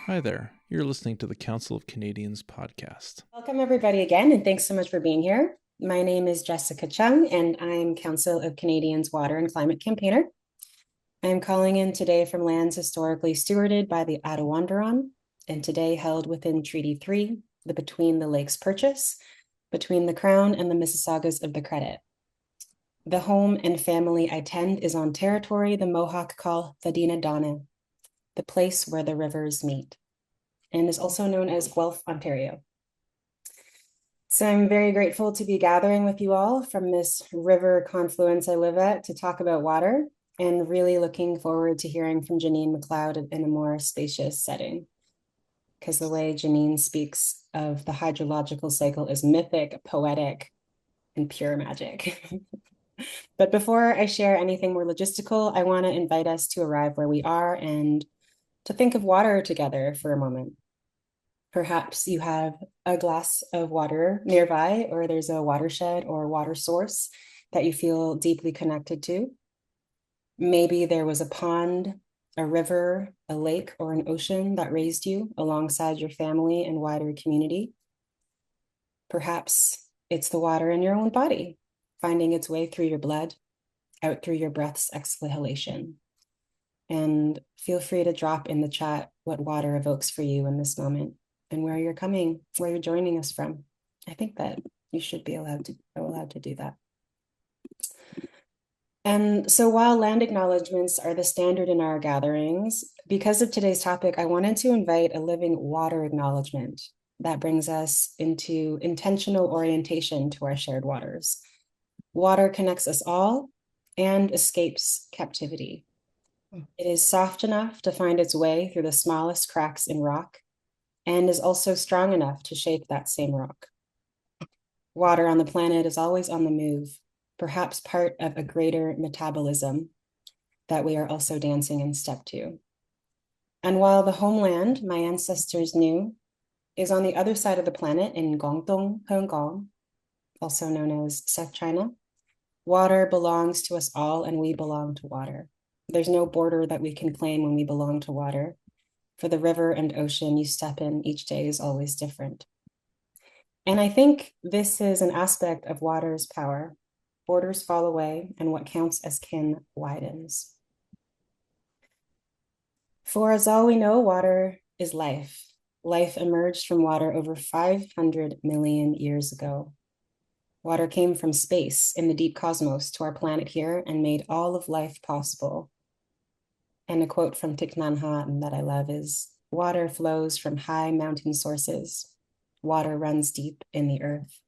Hi there. You're listening to the Council of Canadians podcast. Welcome, everybody, again, and thanks so much for being here. My name is Jessica Chung, and I'm Council of Canadians Water and Climate Campaigner. I'm calling in today from lands historically stewarded by the Attawandaron, and today held within Treaty 3, the Between the Lakes Purchase, between the Crown and the Mississaugas of the Credit. The home and family I tend is on territory the Mohawk call Fadina-Donna, the place where the rivers meet, and is also known as Guelph, Ontario. So I'm very grateful to be gathering with you all from this river confluence I live at to talk about water, and really looking forward to hearing from Janine MacLeod in a more spacious setting. Because the way Janine speaks of the hydrological cycle is mythic, poetic, and pure magic. But before I share anything more logistical, I want to invite us to arrive where we are and to think of water together for a moment. Perhaps you have a glass of water nearby, or there's a watershed or water source that you feel deeply connected to. Maybe there was a pond, a river, a lake, or an ocean that raised you alongside your family and wider community. Perhaps it's the water in your own body, finding its way through your blood, out through your breath's exhalation. And feel free to drop in the chat what water evokes for you in this moment and where you're joining us from. I think that you should be allowed to do that. And so while land acknowledgements are the standard in our gatherings, because of today's topic, I wanted to invite a living water acknowledgement that brings us into intentional orientation to our shared waters. Water connects us all and escapes captivity. It is soft enough to find its way through the smallest cracks in rock, and is also strong enough to shake that same rock. Water on the planet is always on the move, perhaps part of a greater metabolism that we are also dancing in step to. And while the homeland my ancestors knew is on the other side of the planet in Guangdong, Hong Kong, also known as South China, water belongs to us all, and we belong to water. There's no border that we can claim when we belong to water. For the river and ocean you step in each day is always different. And I think this is an aspect of water's power. Borders fall away, and what counts as kin widens. For as all we know, water is life. Life emerged from water over 500 million years ago. Water came from space in the deep cosmos to our planet here and made all of life possible. And a quote from Thich Nhat Hanh that I love is, "Water flows from high mountain sources. Water runs deep in the earth.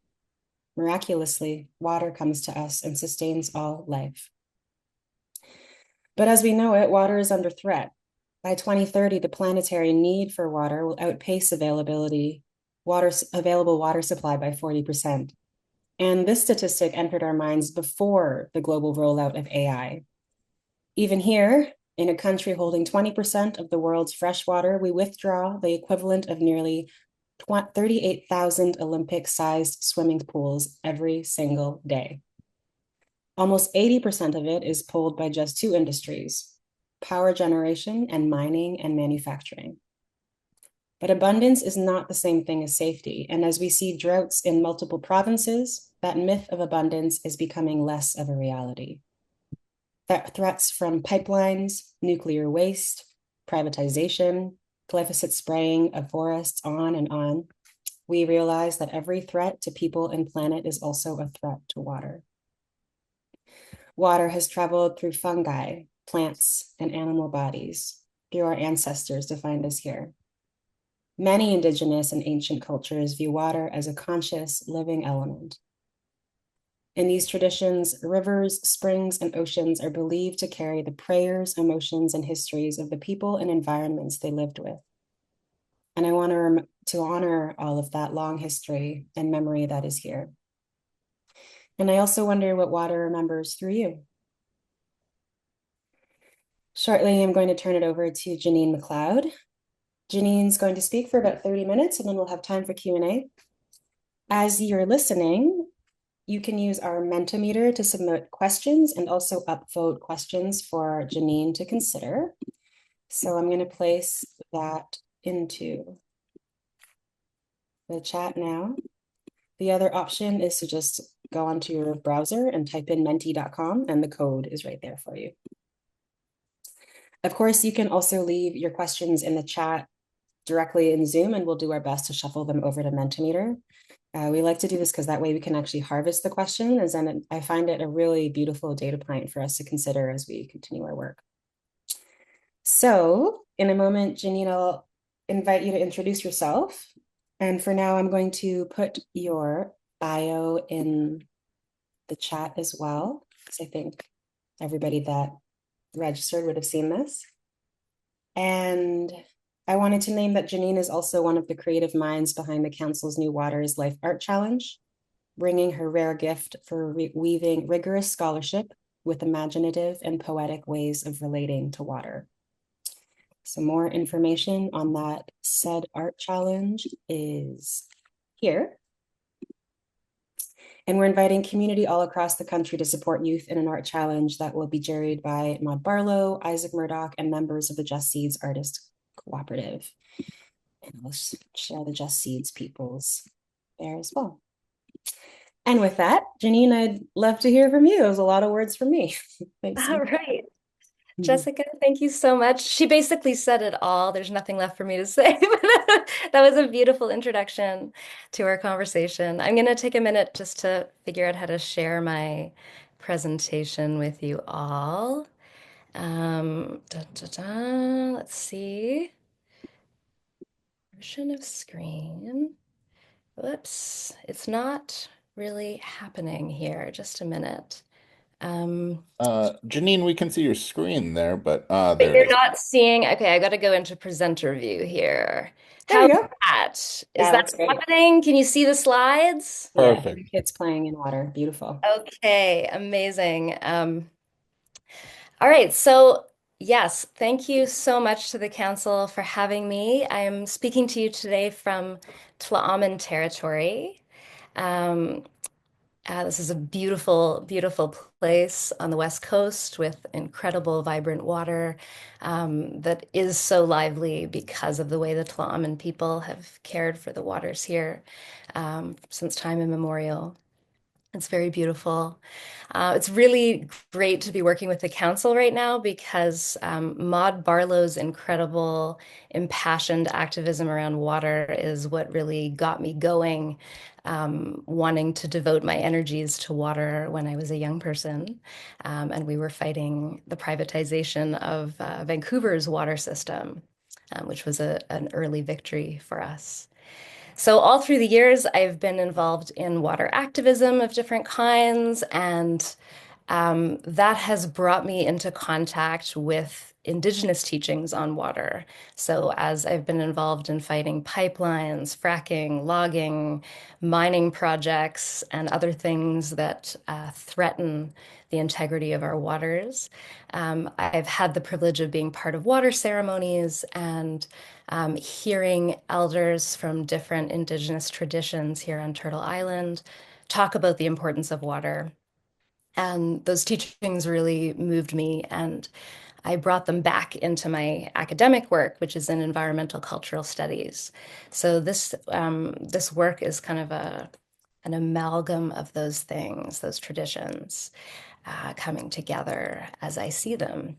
Miraculously, water comes to us and sustains all life." But as we know it, water is under threat. By 2030, the planetary need for water will outpace available water supply by 40%. And this statistic entered our minds before the global rollout of AI. Even here, in a country holding 20% of the world's fresh water, we withdraw the equivalent of nearly 38,000 Olympic-sized swimming pools every single day. Almost 80% of it is pulled by just two industries: power generation and mining and manufacturing. But abundance is not the same thing as safety. And as we see droughts in multiple provinces, that myth of abundance is becoming less of a reality. That threats from pipelines, nuclear waste, privatization, glyphosate spraying of forests, on and on, we realize that every threat to people and planet is also a threat to water. Water has traveled through fungi, plants, and animal bodies, through our ancestors to find us here. Many indigenous and ancient cultures view water as a conscious, living element. In these traditions, rivers, springs, and oceans are believed to carry the prayers, emotions, and histories of the people and environments they lived with. And I want to honor all of that long history and memory that is here. And I also wonder what water remembers through you. Shortly, I'm going to turn it over to Janine MacLeod. Janine's going to speak for about 30 minutes, and then we'll have time for Q&A. As you're listening, you can use our Mentimeter to submit questions and also upvote questions for Janine to consider. So I'm going to place that into the chat now. The other option is to just go onto your browser and type in menti.com, and the code is right there for you. Of course, you can also leave your questions in the chat directly in Zoom, and we'll do our best to shuffle them over to Mentimeter. We like to do this because that way we can actually harvest the questions, and I find it a really beautiful data point for us to consider as we continue our work. So in a moment, Janine, I'll invite you to introduce yourself. And for now, I'm going to put your bio in the chat as well, because I think everybody that registered would have seen this. And I wanted to name that Janine is also one of the creative minds behind the Council's New Waters Life Art Challenge, bringing her rare gift for weaving rigorous scholarship with imaginative and poetic ways of relating to water. Some more information on that said art challenge is here. And we're inviting community all across the country to support youth in an art challenge that will be juried by Maud Barlow, Isaac Murdoch, and members of the Just Seeds Artist Cooperative. And we'll share the Just Seeds peoples there as well. And with that, Janine, I'd love to hear from you. It was a lot of words from me. Thanks. All right. Jessica, thank you so much. She basically said it all. There's nothing left for me to say. That was a beautiful introduction to our conversation. I'm going to take a minute just to figure out how to share my presentation with you all. Let's see. Version of screen. Whoops, it's not really happening here. Just a minute. Janine, we can see your screen there, but But there it you're is. not seeing, okay, I got to go into presenter view here. There we How's go. that? Is Yeah, that that's great. happening? Can you see the slides? Yeah, Perfect. it's playing in water. Beautiful. Okay, amazing. All right, so yes, thank you so much to the council for having me. I'm speaking to you today from Tla'amin territory. Um, this is a beautiful, beautiful place on the West Coast with incredible, vibrant water that is so lively because of the way the Tla'amin people have cared for the waters here since time immemorial. It's very beautiful. It's really great to be working with the council right now because Maud Barlow's incredible, impassioned activism around water is what really got me going, wanting to devote my energies to water when I was a young person. And we were fighting the privatization of Vancouver's water system, which was an early victory for us. So all through the years, I've been involved in water activism of different kinds, and that has brought me into contact with Indigenous teachings on water. So as I've been involved in fighting pipelines, fracking, logging, mining projects, and other things that threaten the integrity of our waters, I've had the privilege of being part of water ceremonies and hearing elders from different Indigenous traditions here on Turtle Island talk about the importance of water. And those teachings really moved me, and I brought them back into my academic work, which is in environmental cultural studies. So this work is kind of an amalgam of those things, those traditions, coming together as I see them.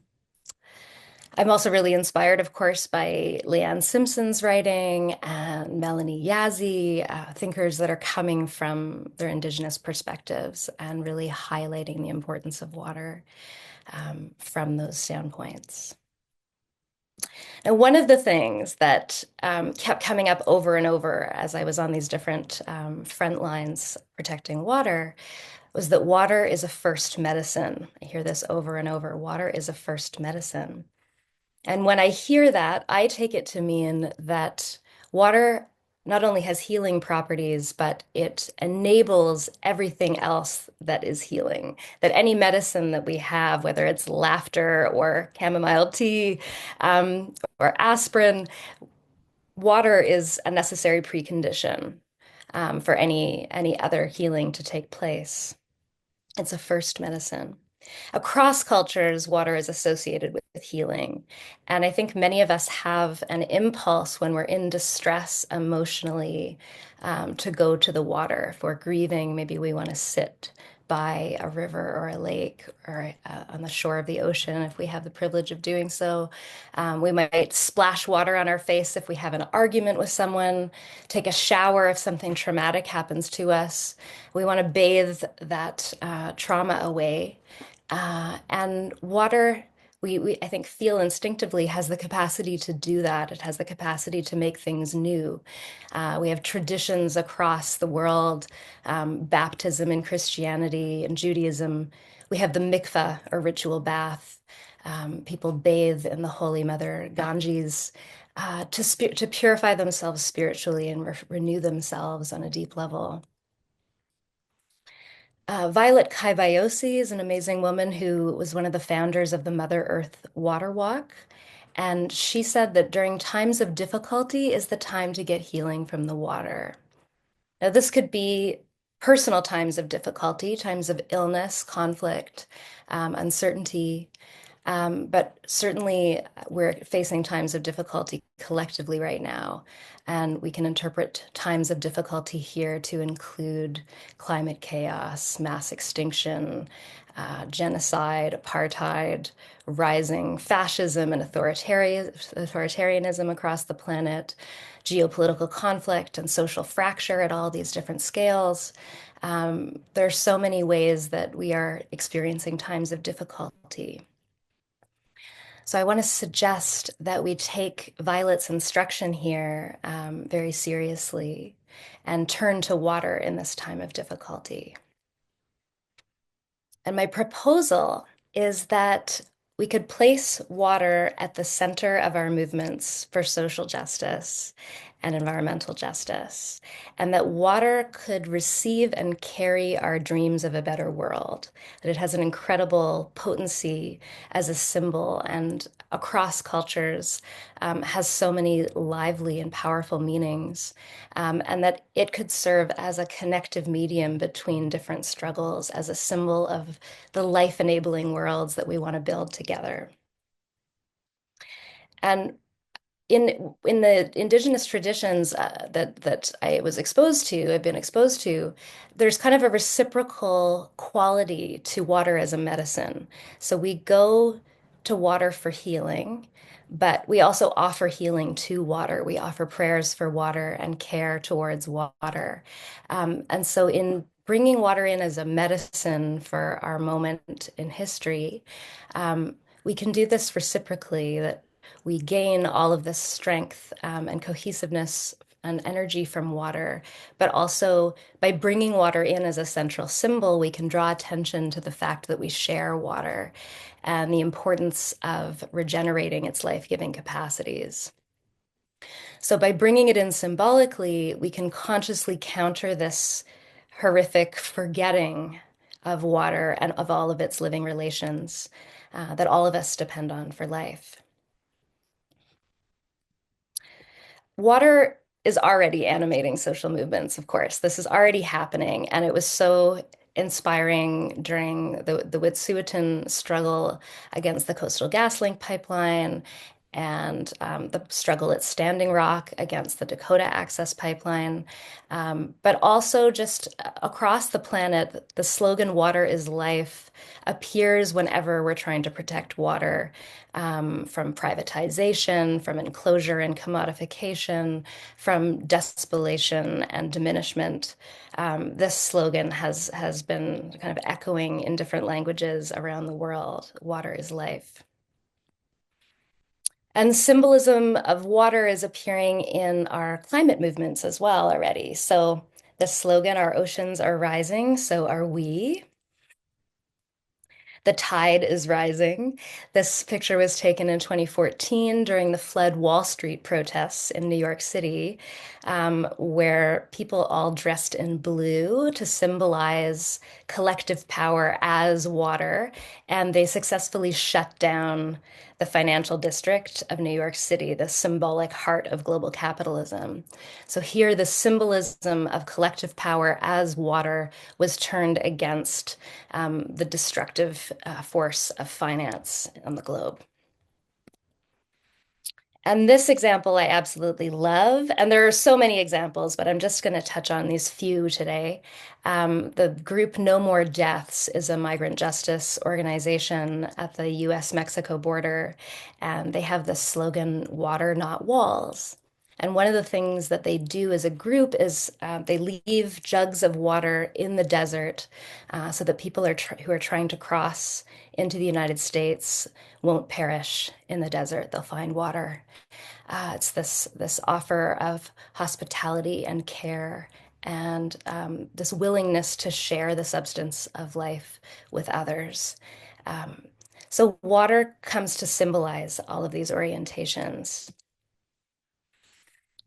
I'm also really inspired, of course, by Leanne Simpson's writing and Melanie Yazzie, thinkers that are coming from their Indigenous perspectives and really highlighting the importance of water from those standpoints. Now, one of the things that kept coming up over and over as I was on these different front lines protecting water was that water is a first medicine. I hear this over and over. Water is a first medicine. And when I hear that, I take it to mean that water not only has healing properties, but it enables everything else that is healing. That any medicine that we have, whether it's laughter or chamomile tea or aspirin, water is a necessary precondition for any other healing to take place. It's a first medicine. Across cultures, water is associated with healing. And I think many of us have an impulse when we're in distress emotionally to go to the water. If we're grieving, maybe we want to sit by a river or a lake or on the shore of the ocean if we have the privilege of doing so. We might splash water on our face if we have an argument with someone, take a shower if something traumatic happens to us. We want to bathe that trauma away. And water, I think, feel instinctively has the capacity to do that. It has the capacity to make things new. We have traditions across the world, baptism in Christianity and Judaism. We have the mikveh, or ritual bath. People bathe in the Holy Mother Ganges to purify themselves spiritually and renew themselves on a deep level. Violet Kaibayosi is an amazing woman who was one of the founders of the Mother Earth Water Walk. And she said that during times of difficulty is the time to get healing from the water. Now, this could be personal times of difficulty, times of illness, conflict, uncertainty. But certainly we're facing times of difficulty collectively right now. And we can interpret times of difficulty here to include climate chaos, mass extinction, genocide, apartheid, rising fascism and authoritarianism across the planet, geopolitical conflict and social fracture at all these different scales. There are so many ways that we are experiencing times of difficulty. So I want to suggest that we take Violet's instruction here very seriously and turn to water in this time of difficulty. And my proposal is that we could place water at the center of our movements for social justice and environmental justice, and that water could receive and carry our dreams of a better world, that it has an incredible potency as a symbol and across cultures has so many lively and powerful meanings, and that it could serve as a connective medium between different struggles, as a symbol of the life-enabling worlds that we want to build together. And in the indigenous traditions that I was exposed to, I've been exposed to, there's kind of a reciprocal quality to water as a medicine. So we go to water for healing, but we also offer healing to water. We offer prayers for water and care towards water. And so in bringing water in as a medicine for our moment in history, we can do this reciprocally, that we gain all of this strength and cohesiveness and energy from water, but also by bringing water in as a central symbol, we can draw attention to the fact that we share water and the importance of regenerating its life-giving capacities. So by bringing it in symbolically, we can consciously counter this horrific forgetting of water and of all of its living relations that all of us depend on for life. Water is already animating social movements, of course. This is already happening, and it was so inspiring during the Wet'suwet'en struggle against the Coastal GasLink pipeline and the struggle at Standing Rock against the Dakota Access Pipeline. But also just across the planet, the slogan "Water is Life" appears whenever we're trying to protect water from privatization, from enclosure and commodification, from despolation and diminishment. This slogan has been kind of echoing in different languages around the world. Water is life. And symbolism of water is appearing in our climate movements as well already. So the slogan, "Our oceans are rising, so are we." The tide is rising. This picture was taken in 2014 during the Flood Wall Street protests in New York City, where people all dressed in blue to symbolize collective power as water, and they successfully shut down the financial district of New York City, the symbolic heart of global capitalism. So here, the symbolism of collective power as water was turned against the destructive force of finance on the globe. And this example I absolutely love. And there are so many examples, but I'm just going to touch on these few today. The group No More Deaths is a migrant justice organization at the US-Mexico border. And they have the slogan, "Water, Not Walls." And one of the things that they do as a group is they leave jugs of water in the desert so that people who are trying to cross into the United States won't perish in the desert. They'll find water. It's this offer of hospitality and care and this willingness to share the substance of life with others. So water comes to symbolize all of these orientations.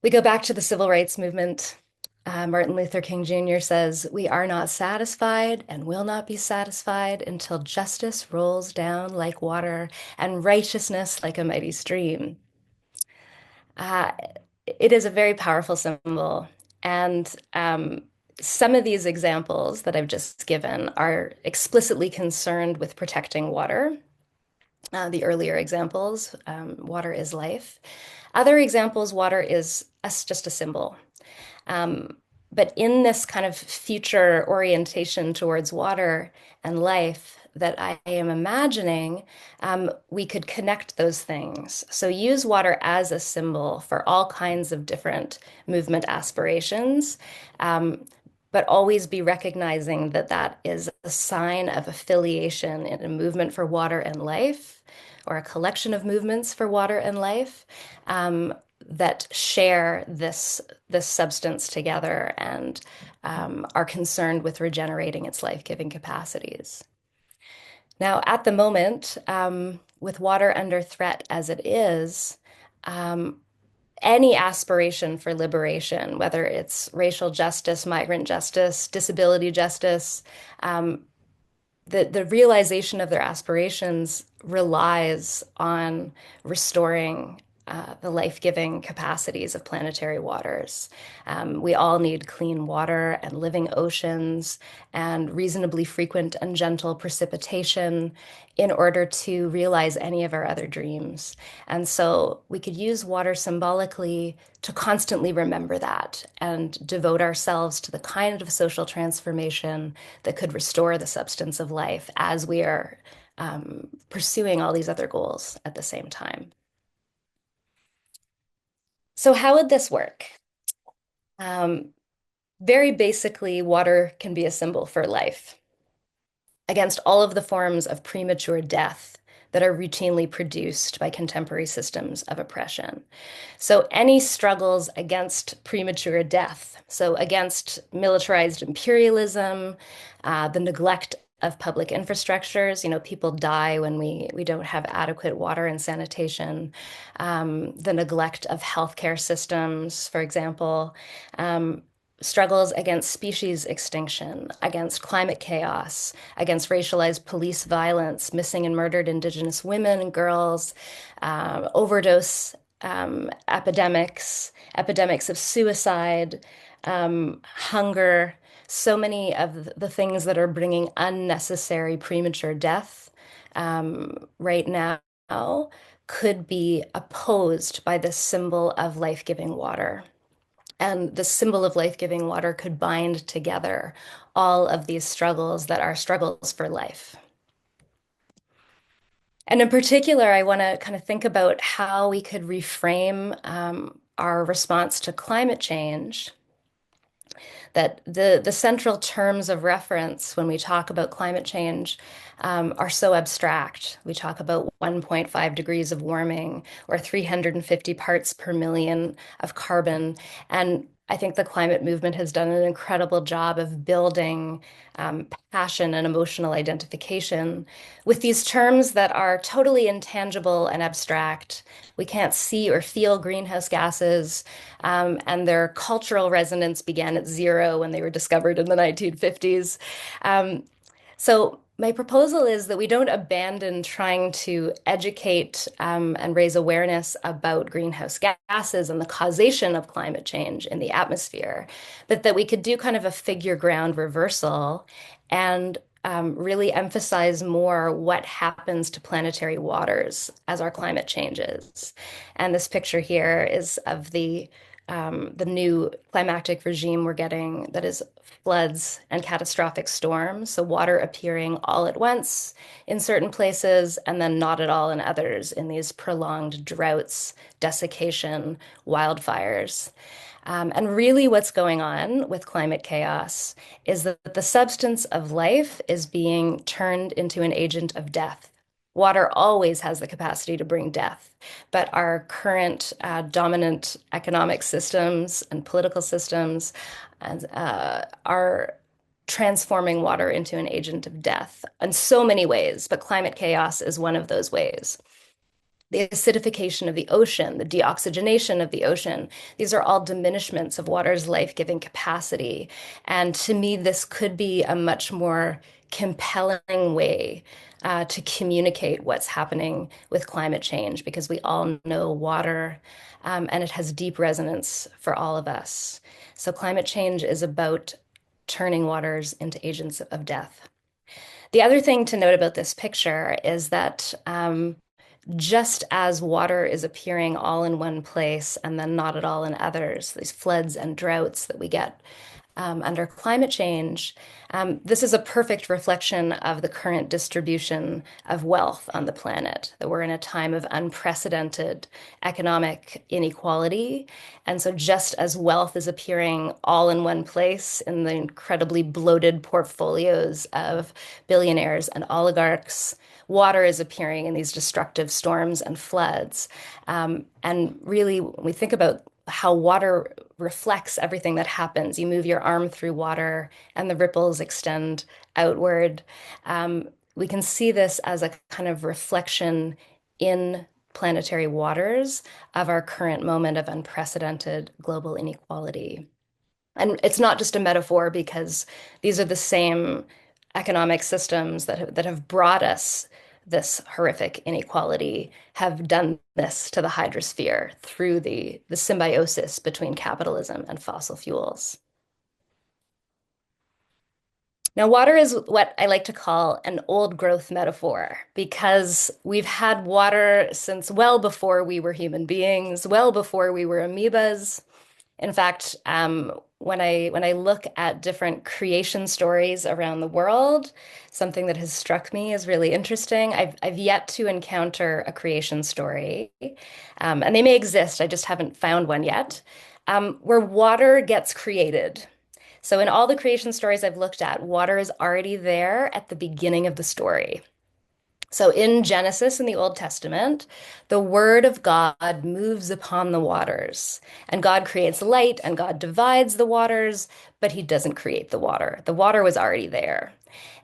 We go back to the civil rights movement. Martin Luther King Jr. says, "We are not satisfied and will not be satisfied until justice rolls down like water and righteousness like a mighty stream." It is a very powerful symbol. And some of these examples that I've just given are explicitly concerned with protecting water. The earlier examples, water is life. Other examples, water is just a symbol. But in this kind of future orientation towards water and life that I am imagining, we could connect those things. So use water as a symbol for all kinds of different movement aspirations, but always be recognizing that that is a sign of affiliation in a movement for water and life, or a collection of movements for water and life, that share this substance together and are concerned with regenerating its life-giving capacities. Now, at the moment, with water under threat as it is, any aspiration for liberation, whether it's racial justice, migrant justice, disability justice, the realization of their aspirations relies on restoring the life-giving capacities of planetary waters. We all need clean water and living oceans and reasonably frequent and gentle precipitation in order to realize any of our other dreams. And so we could use water symbolically to constantly remember that and devote ourselves to the kind of social transformation that could restore the substance of life as we are pursuing all these other goals at the same time. So how would this work? Very basically, water can be a symbol for life against all of the forms of premature death that are routinely produced by contemporary systems of oppression. So any struggles against premature death, so against militarized imperialism, the neglect of public infrastructures. People die when we don't have adequate water and sanitation. The neglect of healthcare systems, for example. Struggles against species extinction, against climate chaos, against racialized police violence, missing and murdered Indigenous women and girls, overdose epidemics of suicide, hunger. So many of the things that are bringing unnecessary premature death right now could be opposed by this symbol of life-giving water. And the symbol of life-giving water could bind together all of these struggles that are struggles for life. And in particular, I want to kind of think about how we could reframe our response to climate change, that the central terms of reference when we talk about climate change are so abstract. We talk about 1.5 degrees of warming or 350 parts per million of carbon. And I think the climate movement has done an incredible job of building passion and emotional identification with these terms that are totally intangible and abstract. We can't see or feel greenhouse gases, and their cultural resonance began at zero when they were discovered in the 1950s. So my proposal is that we don't abandon trying to educate and raise awareness about greenhouse gases and the causation of climate change in the atmosphere, but that we could do kind of a figure ground reversal and really emphasize more what happens to planetary waters as our climate changes. And this picture here is of the new climactic regime we're getting that is floods and catastrophic storms. So water appearing all at once in certain places and then not at all in others in these prolonged droughts, desiccation, wildfires. And really, what's going on with climate chaos is that the substance of life is being turned into an agent of death. Water always has the capacity to bring death, but our current dominant economic systems and political systems are transforming water into an agent of death in so many ways, but climate chaos is one of those ways. The acidification of the ocean, the deoxygenation of the ocean, these are all diminishments of water's life-giving capacity. And to me, this could be a much more compelling way to communicate what's happening with climate change, because we all know water and it has deep resonance for all of us. So climate change is about turning waters into agents of death. The other thing to note about this picture is that just as water is appearing all in one place and then not at all in others, these floods and droughts that we get under climate change, this is a perfect reflection of the current distribution of wealth on the planet, that we're in a time of unprecedented economic inequality. And so just as wealth is appearing all in one place in the incredibly bloated portfolios of billionaires and oligarchs, water is appearing in these destructive storms and floods. And really, when we think about how water reflects everything that happens, you move your arm through water and the ripples extend outward. We can see this as a kind of reflection in planetary waters of our current moment of unprecedented global inequality. And it's not just a metaphor, because these are the same economic systems that have brought us this horrific inequality, have done this to the hydrosphere through the symbiosis between capitalism and fossil fuels. Now, water is what I like to call an old growth metaphor, because we've had water since well before we were human beings, well before we were amoebas. In fact, when I look at different creation stories around the world, something that has struck me as really interesting. I've yet to encounter a creation story, and they may exist, I just haven't found one yet, where water gets created. So in all the creation stories I've looked at, water is already there at the beginning of the story. So in Genesis in the Old Testament, the word of God moves upon the waters, and God creates light and God divides the waters, but he doesn't create the water. The water was already there.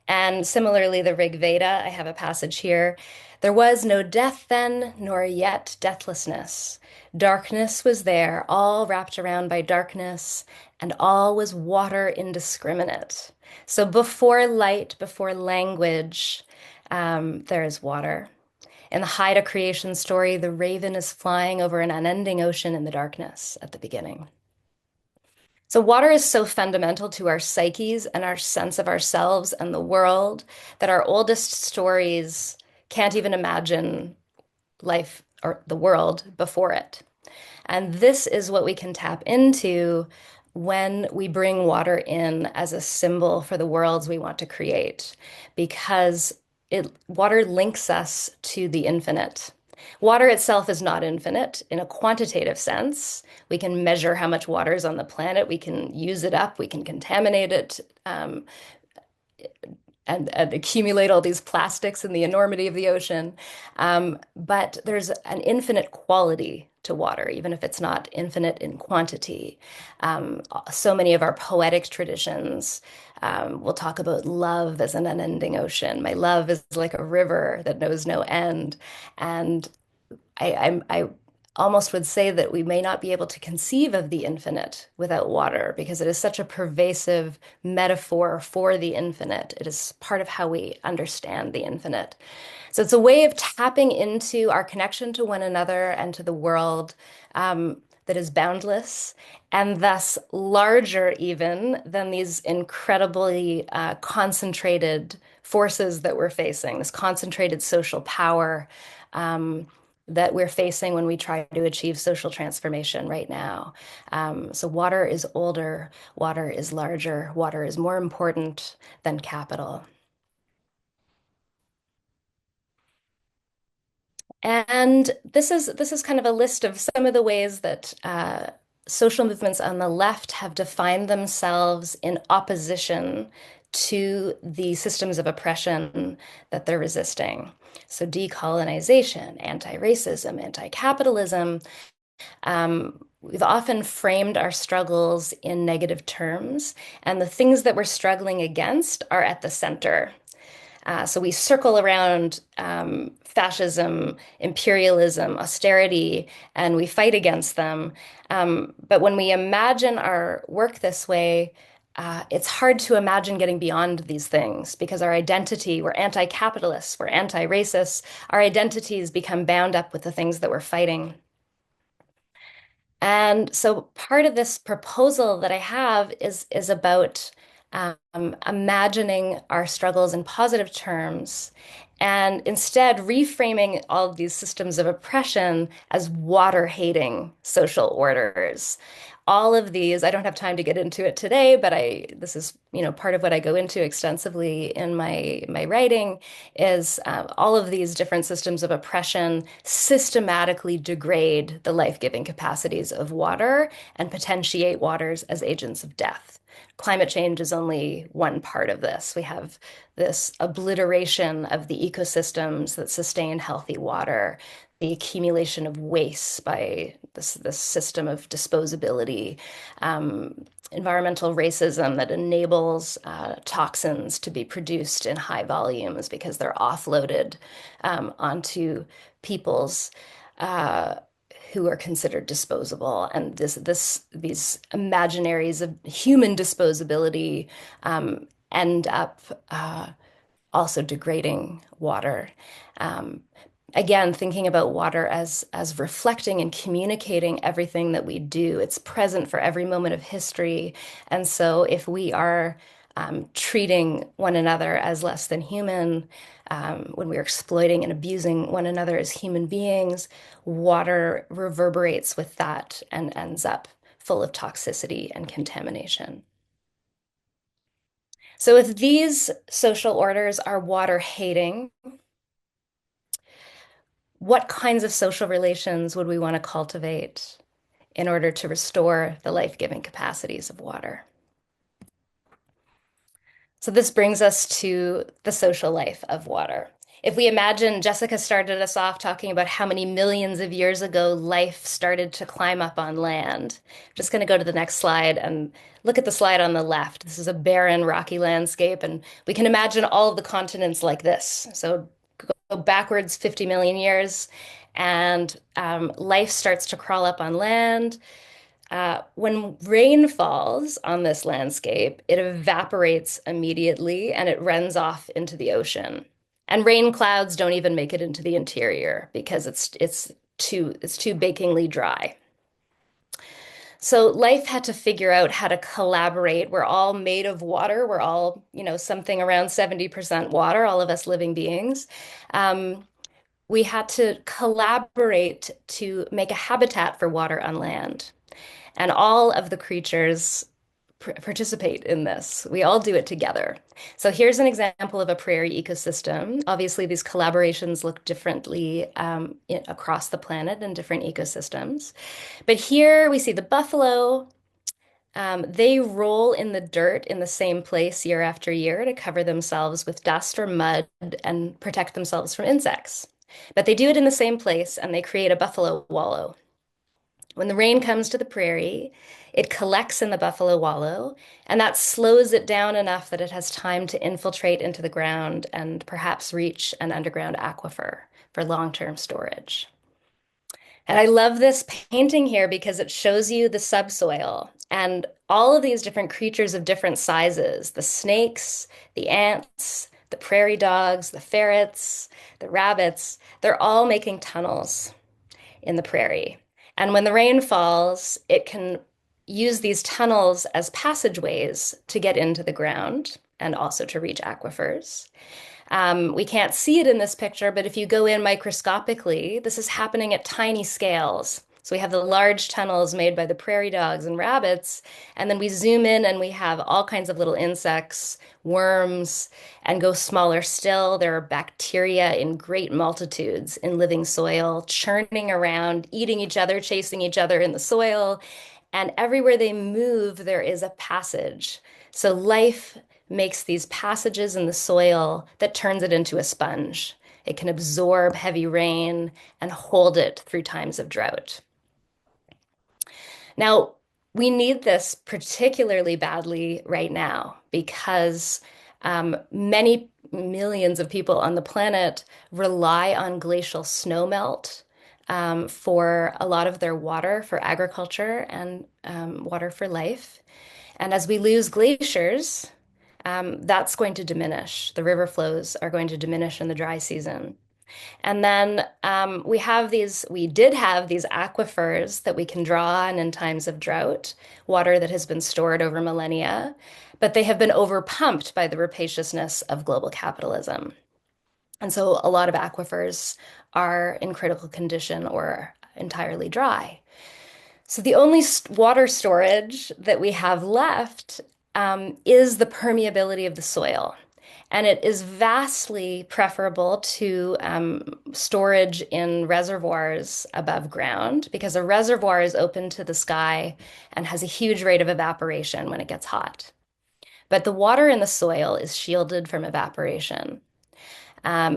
And similarly, the Rig Veda, I have a passage here. There was no death then, nor yet deathlessness. Darkness was there, all wrapped around by darkness, and all was water indiscriminate. So before light, before language, there is water. In the Haida creation story, the raven is flying over an unending ocean in the darkness at the beginning. So water is so fundamental to our psyches and our sense of ourselves and the world that our oldest stories can't even imagine life or the world before it. And this is what we can tap into when we bring water in as a symbol for the worlds we want to create, because water links us to the infinite. Water itself is not infinite in a quantitative sense. We can measure how much water is on the planet. We can use it up. We can contaminate it and accumulate all these plastics in the enormity of the ocean. But there's an infinite quality to water, even if it's not infinite in quantity. So many of our poetic traditions will talk about love as an unending ocean. My love is like a river that knows no end. And I almost would say that we may not be able to conceive of the infinite without water because it is such a pervasive metaphor for the infinite. It is part of how we understand the infinite. So it's a way of tapping into our connection to one another and to the world that is boundless and thus larger even than these incredibly concentrated forces that we're facing, this concentrated social power that we're facing when we try to achieve social transformation right now. So water is older, water is larger, water is more important than capital. And this is kind of a list of some of the ways that social movements on the left have defined themselves in opposition to the systems of oppression that they're resisting. So decolonization, anti-racism, anti-capitalism. We've often framed our struggles in negative terms, and the things that we're struggling against are at the center. So we circle around fascism, imperialism, austerity, and we fight against them. But when we imagine our work this way, it's hard to imagine getting beyond these things because our identity, we're anti-capitalists, we're anti-racists, our identities become bound up with the things that we're fighting. And so part of this proposal that I have is about imagining our struggles in positive terms and instead reframing all of these systems of oppression as water-hating social orders. All of these, I don't have time to get into it today, but this is, part of what I go into extensively in my writing is all of these different systems of oppression systematically degrade the life-giving capacities of water and potentiate waters as agents of death. Climate change is only one part of this. We have this obliteration of the ecosystems that sustain healthy water, the accumulation of waste by this system of disposability, environmental racism that enables toxins to be produced in high volumes because they're offloaded onto peoples who are considered disposable, and these imaginaries of human disposability end up also degrading water. Again, thinking about water as reflecting and communicating everything that we do. It's present for every moment of history. And so if we are treating one another as less than human, when we're exploiting and abusing one another as human beings, water reverberates with that and ends up full of toxicity and contamination. So if these social orders are water hating, what kinds of social relations would we want to cultivate in order to restore the life-giving capacities of water? So this brings us to the social life of water. If we imagine, Jessica started us off talking about how many millions of years ago life started to climb up on land. I'm just going to go to the next slide and look at the slide on the left. This is a barren, rocky landscape, and we can imagine all of the continents like this. So go backwards 50 million years, and life starts to crawl up on land. When rain falls on this landscape, it evaporates immediately and it runs off into the ocean. And rain clouds don't even make it into the interior because it's too bakingly dry. So life had to figure out how to collaborate. We're all made of water. We're all, something around 70% water, all of us living beings. We had to collaborate to make a habitat for water on land. And all of the creatures participate in this. We all do it together. So here's an example of a prairie ecosystem. Obviously, these collaborations look differently across the planet in different ecosystems. But here we see the buffalo. They roll in the dirt in the same place year after year to cover themselves with dust or mud and protect themselves from insects. But they do it in the same place and they create a buffalo wallow. When the rain comes to the prairie, it collects in the buffalo wallow, and that slows it down enough that it has time to infiltrate into the ground and perhaps reach an underground aquifer for long-term storage. And I love this painting here because it shows you the subsoil and all of these different creatures of different sizes, the snakes, the ants, the prairie dogs, the ferrets, the rabbits, they're all making tunnels in the prairie. And when the rain falls, it can use these tunnels as passageways to get into the ground and also to reach aquifers. We can't see it in this picture, but if you go in microscopically, this is happening at tiny scales. So we have the large tunnels made by the prairie dogs and rabbits, and then we zoom in and we have all kinds of little insects, worms, and go smaller still. There are bacteria in great multitudes in living soil, churning around, eating each other, chasing each other in the soil. And everywhere they move, there is a passage. So life makes these passages in the soil that turns it into a sponge. It can absorb heavy rain and hold it through times of drought. Now, we need this particularly badly right now because many millions of people on the planet rely on glacial snowmelt for a lot of their water for agriculture and water for life. And as we lose glaciers, that's going to diminish. The river flows are going to diminish in the dry season. And then we did have these aquifers that we can draw on in times of drought, water that has been stored over millennia, but they have been overpumped by the rapaciousness of global capitalism. And so a lot of aquifers are in critical condition or entirely dry. So the only water storage that we have left is the permeability of the soil. And it is vastly preferable to storage in reservoirs above ground because a reservoir is open to the sky and has a huge rate of evaporation when it gets hot. But the water in the soil is shielded from evaporation.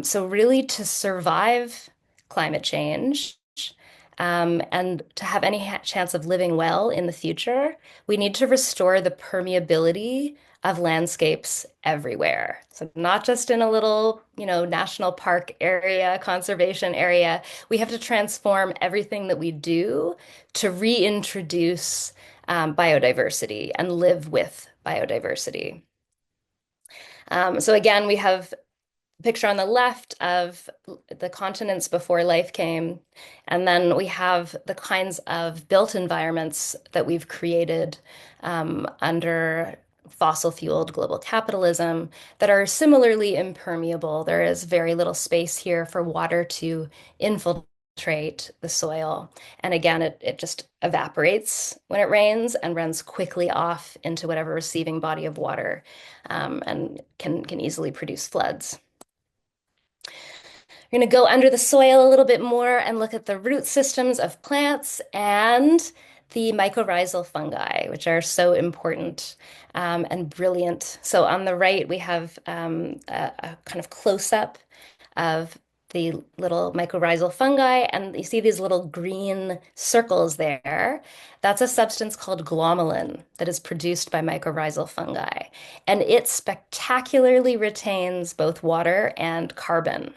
So really to survive climate change, and to have any chance of living well in the future, we need to restore the permeability of landscapes everywhere. So not just in a little, national park area, conservation area. We have to transform everything that we do to reintroduce biodiversity and live with biodiversity. So again, we have picture on the left of the continents before life came. And then we have the kinds of built environments that we've created under fossil-fueled global capitalism that are similarly impermeable. There is very little space here for water to infiltrate the soil. And again, it just evaporates when it rains and runs quickly off into whatever receiving body of water and can easily produce floods. We're going to go under the soil a little bit more and look at the root systems of plants and the mycorrhizal fungi, which are so important and brilliant. So on the right, we have a kind of close-up of the little mycorrhizal fungi, and you see these little green circles there. That's a substance called glomalin that is produced by mycorrhizal fungi, and it spectacularly retains both water and carbon.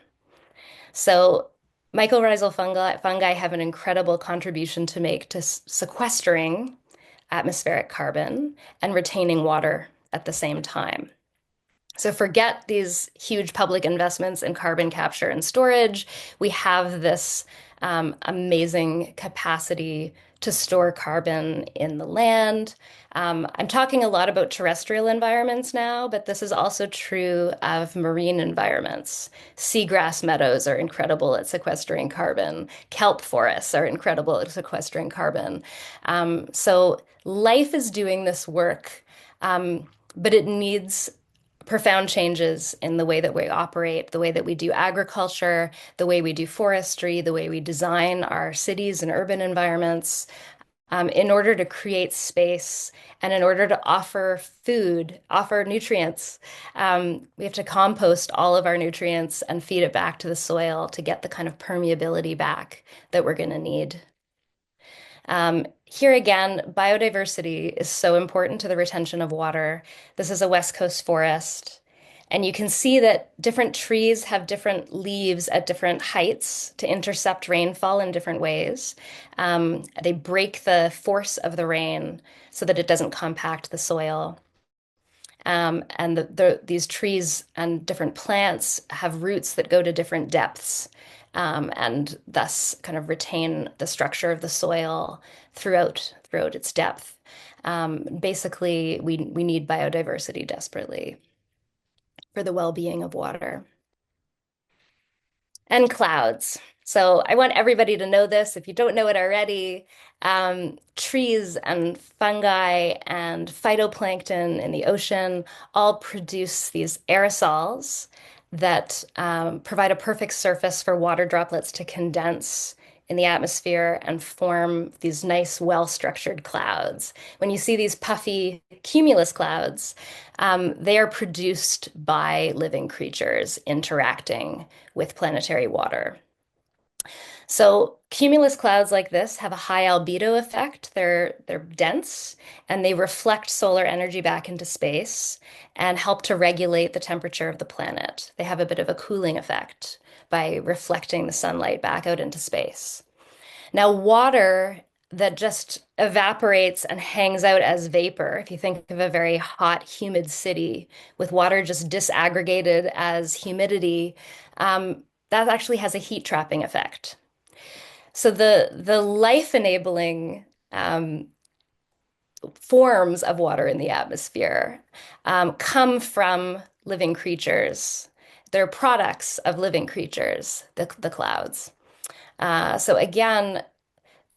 So mycorrhizal fungi have an incredible contribution to make to sequestering atmospheric carbon and retaining water at the same time. So forget these huge public investments in carbon capture and storage. We have this amazing capacity to store carbon in the land. I'm talking a lot about terrestrial environments now, but this is also true of marine environments. Seagrass meadows are incredible at sequestering carbon. Kelp forests are incredible at sequestering carbon. So life is doing this work, but it needs profound changes in the way that we operate, the way that we do agriculture, the way we do forestry, the way we design our cities and urban environments, in order to create space and in order to offer food, offer nutrients. We have to compost all of our nutrients and feed it back to the soil to get the kind of permeability back that we're going to need. Here again, biodiversity is so important to the retention of water. This is a West Coast forest. And you can see that different trees have different leaves at different heights to intercept rainfall in different ways. They break the force of the rain so that it doesn't compact the soil. And these trees and different plants have roots that go to different depths, and thus kind of retain the structure of the soil throughout its depth. Basically, we need biodiversity desperately for the well-being of water. And clouds. So I want everybody to know this. If you don't know it already, trees and fungi and phytoplankton in the ocean all produce these aerosols that provide a perfect surface for water droplets to condense in the atmosphere and form these nice, well-structured clouds. When you see these puffy cumulus clouds, they are produced by living creatures interacting with planetary water. So cumulus clouds like this have a high albedo effect. They're dense and they reflect solar energy back into space and help to regulate the temperature of the planet. They have a bit of a cooling effect by reflecting the sunlight back out into space. Now, water that just evaporates and hangs out as vapor, if you think of a very hot, humid city with water just disaggregated as humidity, that actually has a heat trapping effect. So the life enabling forms of water in the atmosphere come from living creatures. They're products of living creatures, the clouds. So again,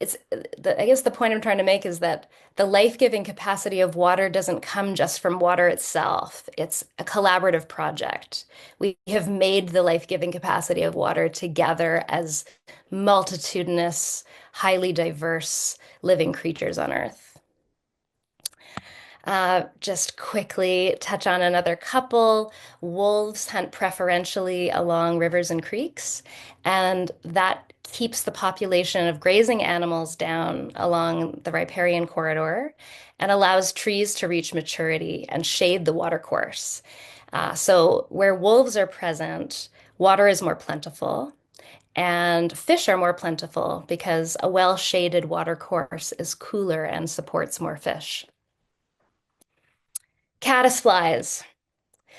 I guess the point I'm trying to make is that the life-giving capacity of water doesn't come just from water itself. It's a collaborative project. We have made the life-giving capacity of water together as multitudinous, highly diverse living creatures on Earth. Just quickly touch on another couple. Wolves hunt preferentially along rivers and creeks, and that keeps the population of grazing animals down along the riparian corridor and allows trees to reach maturity and shade the watercourse. So where wolves are present, water is more plentiful and fish are more plentiful because a well-shaded watercourse is cooler and supports more fish. Caddisflies.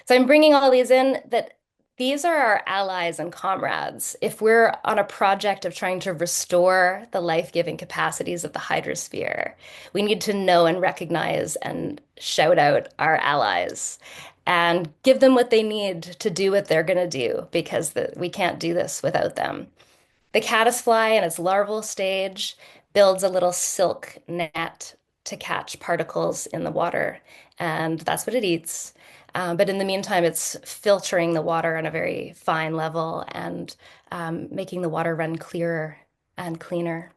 So I'm bringing all these in that these are our allies and comrades. If we're on a project of trying to restore the life-giving capacities of the hydrosphere, we need to know and recognize and shout out our allies and give them what they need to do what they're going to do because we can't do this without them. The caddisfly in its larval stage builds a little silk net to catch particles in the water, and that's what it eats. But in the meantime, it's filtering the water on a very fine level and making the water run clearer and cleaner.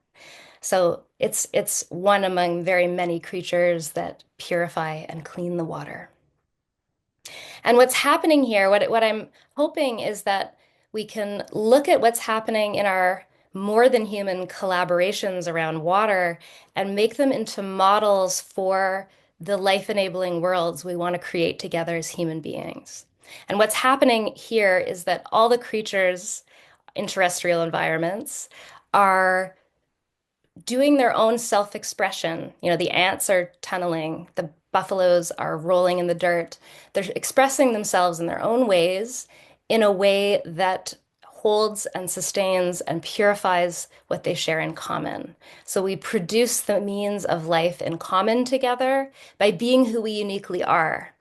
So it's one among very many creatures that purify and clean the water. And what's happening here, what I'm hoping is that we can look at what's happening in our more than human collaborations around water and make them into models for the life-enabling worlds we want to create together as human beings. And what's happening here is that all the creatures in terrestrial environments are doing their own self-expression. You know, the ants are tunneling, the buffaloes are rolling in the dirt. They're expressing themselves in their own ways, in a way that holds and sustains and purifies what they share in common. So we produce the means of life in common together by being who we uniquely are.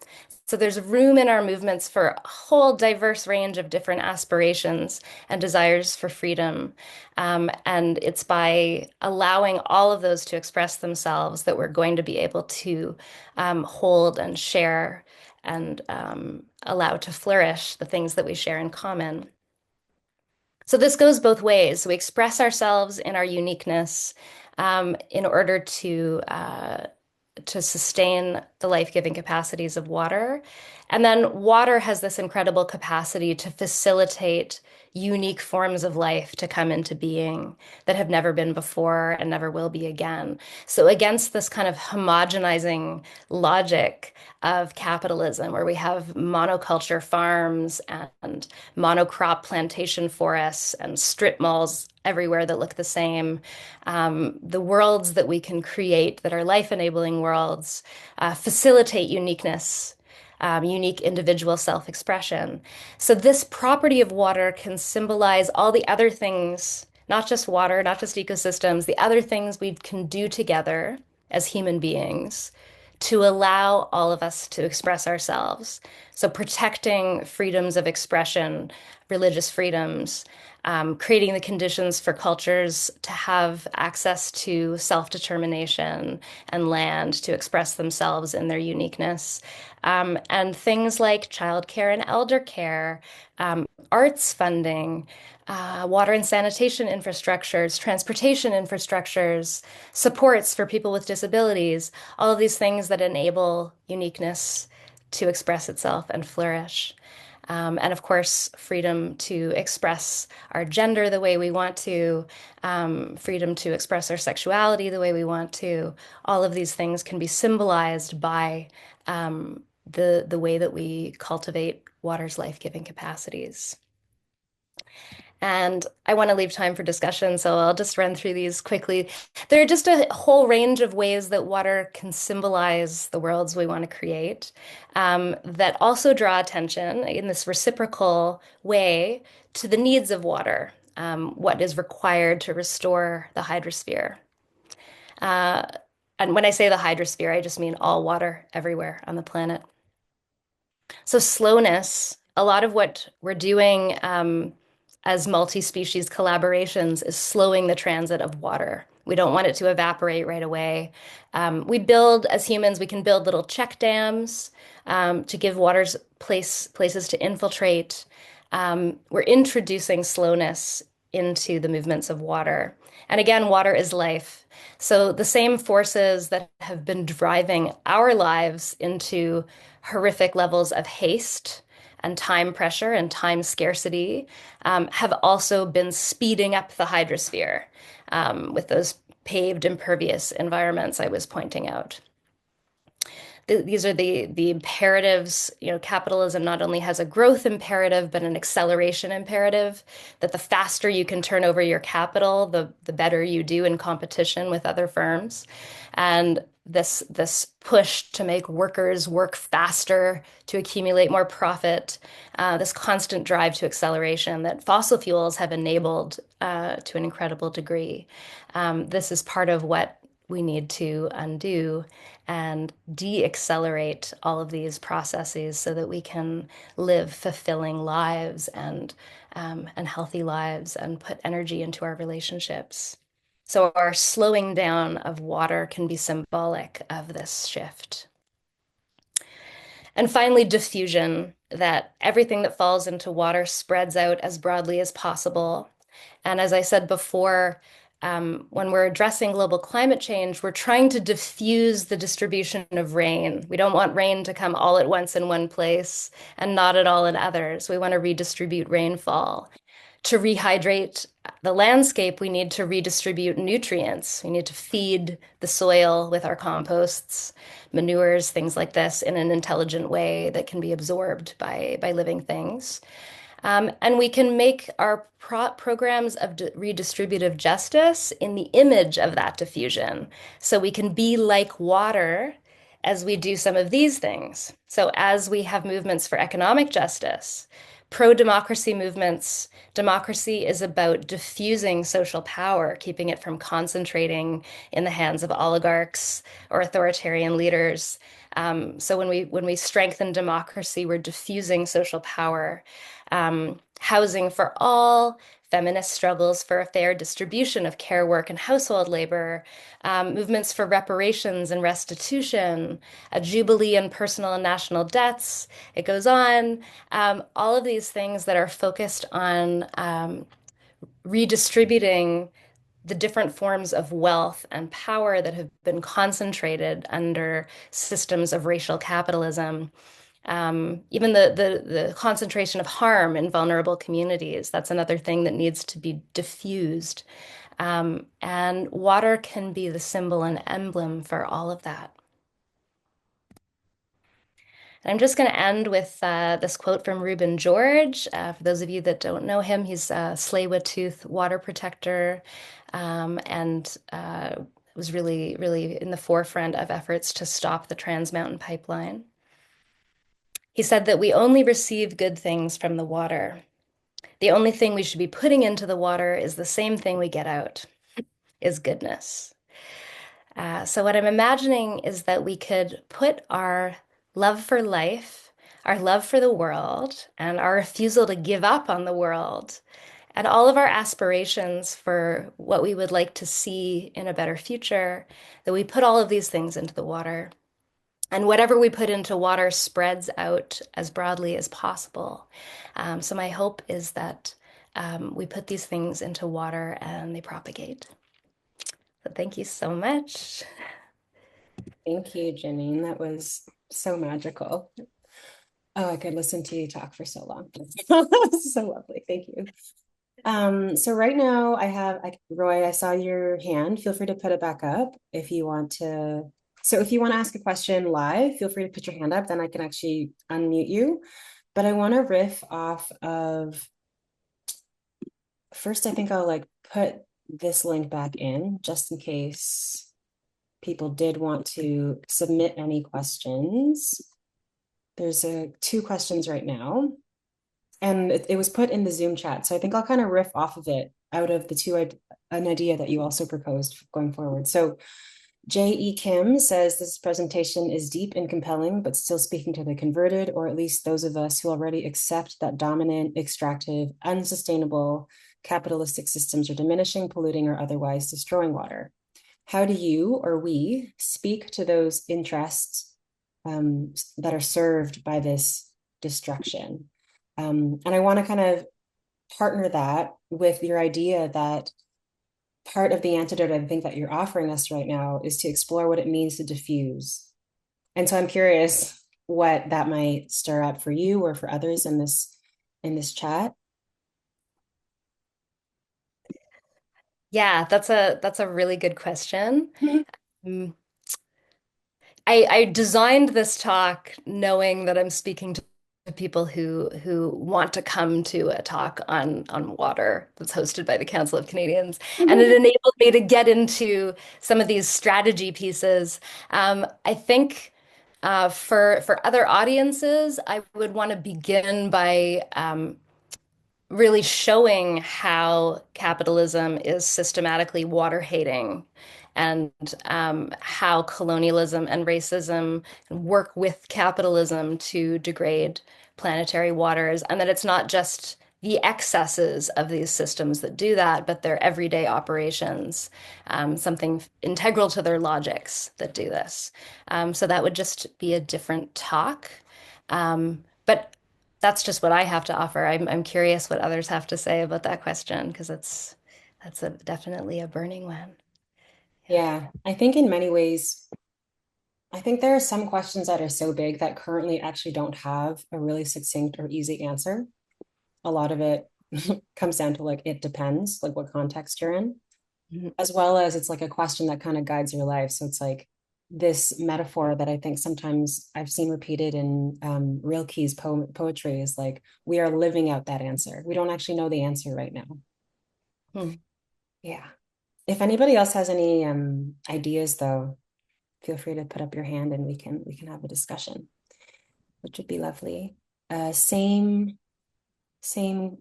So there's room in our movements for a whole diverse range of different aspirations and desires for freedom. And it's by allowing all of those to express themselves that we're going to be able to hold and share and allow to flourish the things that we share in common. So this goes both ways. We express ourselves in our uniqueness in order to to sustain the life-giving capacities of water. And then water has this incredible capacity to facilitate unique forms of life to come into being that have never been before and never will be again. So against this kind of homogenizing logic of capitalism, where we have monoculture farms and monocrop plantation forests and strip malls everywhere that look the same, the worlds that we can create that are life-enabling worlds facilitate uniqueness, unique individual self-expression. So this property of water can symbolize all the other things, not just water, not just ecosystems, the other things we can do together as human beings to allow all of us to express ourselves. So protecting freedoms of expression, religious freedoms, creating the conditions for cultures to have access to self-determination and land to express themselves in their uniqueness. And things like childcare and elder care, arts funding, water and sanitation infrastructures, transportation infrastructures, supports for people with disabilities, all of these things that enable uniqueness to express itself and flourish. And of course, freedom to express our gender the way we want to, freedom to express our sexuality the way we want to. All of these things can be symbolized by the way that we cultivate water's life-giving capacities. And I want to leave time for discussion, so I'll just run through these quickly. There are just a whole range of ways that water can symbolize the worlds we want to create, that also draw attention in this reciprocal way to the needs of water, what is required to restore the hydrosphere. And when I say the hydrosphere, I just mean all water everywhere on the planet. So slowness, a lot of what we're doing as multi-species collaborations is slowing the transit of water. We don't want it to evaporate right away. We build, as humans, we can build little check dams to give waters places to infiltrate. We're introducing slowness into the movements of water. And again, water is life. So the same forces that have been driving our lives into horrific levels of haste and time pressure and time scarcity have also been speeding up the hydrosphere with those paved impervious environments I was pointing out. These are the imperatives. You know, capitalism not only has a growth imperative, but an acceleration imperative, that the faster you can turn over your capital, the better you do in competition with other firms. And this push to make workers work faster, to accumulate more profit, this constant drive to acceleration that fossil fuels have enabled to an incredible degree. This is part of what we need to undo and de-accelerate all of these processes so that we can live fulfilling lives and healthy lives and put energy into our relationships. So our slowing down of water can be symbolic of this shift. And finally, diffusion, that everything that falls into water spreads out as broadly as possible. And as I said before, when we're addressing global climate change, we're trying to diffuse the distribution of rain. We don't want rain to come all at once in one place and not at all in others. We want to redistribute rainfall. To rehydrate the landscape, we need to redistribute nutrients. We need to feed the soil with our composts, manures, things like this in an intelligent way that can be absorbed by living things. And we can make our programs of redistributive justice in the image of that diffusion. So we can be like water as we do some of these things. So as we have movements for economic justice, pro-democracy movements, democracy is about diffusing social power, keeping it from concentrating in the hands of oligarchs or authoritarian leaders. So when we strengthen democracy, we're diffusing social power. Housing for all, feminist struggles for a fair distribution of care work and household labor, movements for reparations and restitution, a jubilee on personal and national debts. It goes on. All of these things that are focused on redistributing the different forms of wealth and power that have been concentrated under systems of racial capitalism. Even the concentration of harm in vulnerable communities, that's another thing that needs to be diffused. And water can be the symbol and emblem for all of that. And I'm just going to end with this quote from Reuben George. For those of you that don't know him, he's a Tsleil-Waututh water protector, and was really, really in the forefront of efforts to stop the Trans Mountain Pipeline. He said that we only receive good things from the water. The only thing we should be putting into the water is the same thing we get out, is goodness. So what I'm imagining is that we could put our love for life, our love for the world, and our refusal to give up on the world, and all of our aspirations for what we would like to see in a better future, that we put all of these things into the water. And whatever we put into water spreads out as broadly as possible. So my hope is that we put these things into water and they propagate. So thank you so much. Thank you, Janine. That was so magical. Oh, I could listen to you talk for so long. So lovely. Thank you. So right now Roy, I saw your hand. Feel free to put it back up if you want to. So if you want to ask a question live, feel free to put your hand up, then I can actually unmute you. But I want to riff off of, first, I think I'll like put this link back in just in case people did want to submit any questions. There's 2 questions right now, and it was put in the Zoom chat. So I think I'll kind of riff off of it out of the 2, an idea that you also proposed going forward. So J.E. Kim says this presentation is deep and compelling, but still speaking to the converted, or at least those of us who already accept that dominant, extractive, unsustainable capitalistic systems are diminishing, polluting, or otherwise destroying water. How do you or we speak to those interests that are served by this destruction? And I want to kind of partner that with your idea that part of the antidote, I think, that you're offering us right now is to explore what it means to diffuse. And so I'm curious what that might stir up for you or for others in this chat. Yeah, that's a really good question. Mm. I designed this talk knowing that I'm speaking to people who want to come to a talk on water that's hosted by the Council of Canadians, and it enabled me to get into some of these strategy pieces. I think for other audiences, I would want to begin by really showing how capitalism is systematically water hating, and how colonialism and racism work with capitalism to degrade planetary waters, and that it's not just the excesses of these systems that do that, but their everyday operations, something integral to their logics that do this. So that would just be a different talk. But that's just what I have to offer. I'm curious what others have to say about that question, because that's definitely a burning one. Yeah, I think in many ways, I think there are some questions that are so big that currently actually don't have a really succinct or easy answer. A lot of it comes down to like, it depends, like what context you're in, as well as it's like a question that kind of guides your life. So it's like this metaphor that I think sometimes I've seen repeated in Rilke's poetry is like, we are living out that answer. We don't actually know the answer right now. Yeah. If anybody else has any ideas, though, feel free to put up your hand and we can have a discussion, which would be lovely. Same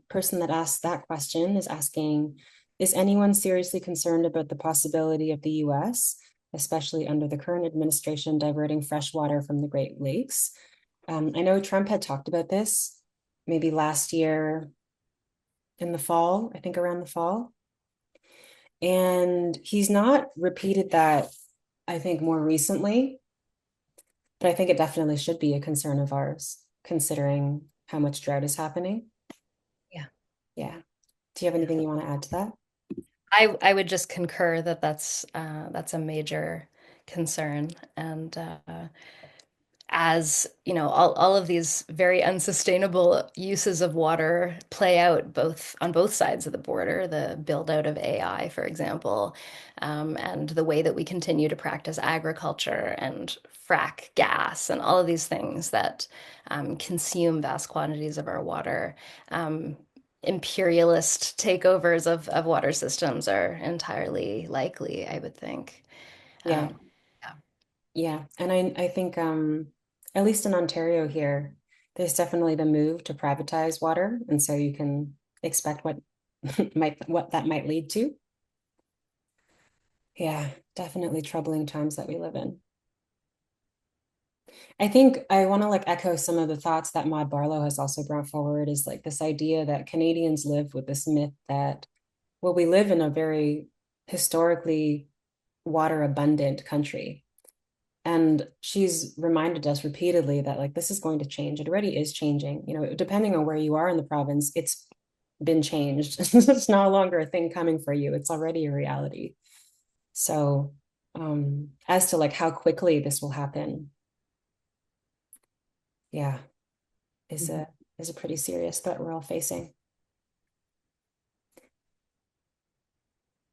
person that asked that question is asking, is anyone seriously concerned about the possibility of the US, especially under the current administration, diverting fresh water from the Great Lakes? I know Trump had talked about this maybe last year in the fall, I think around the fall. And he's not repeated that, I think, more recently, but I think it definitely should be a concern of ours, considering how much drought is happening. Yeah. Yeah. Do you have anything you want to add to that? I would just concur that that's a major concern. And as you know, all of these very unsustainable uses of water play out both on both sides of the border, the build out of AI, for example, and the way that we continue to practice agriculture and frack gas and all of these things that consume vast quantities of our water. Imperialist takeovers of water systems are entirely likely, I would think. Yeah, Yeah. yeah. And I think at least in Ontario here, there's definitely the move to privatize water. And so you can expect what what that might lead to. Yeah, definitely troubling times that we live in. I think I want to like echo some of the thoughts that Maud Barlow has also brought forward is like this idea that Canadians live with this myth that, well, we live in a very historically water abundant country. And she's reminded us repeatedly that like this is going to change. It already is changing. You know, depending on where you are in the province, it's been changed. It's no longer a thing coming for you. It's already a reality. So as to like how quickly this will happen, yeah, is Mhm. a pretty serious threat we're all facing.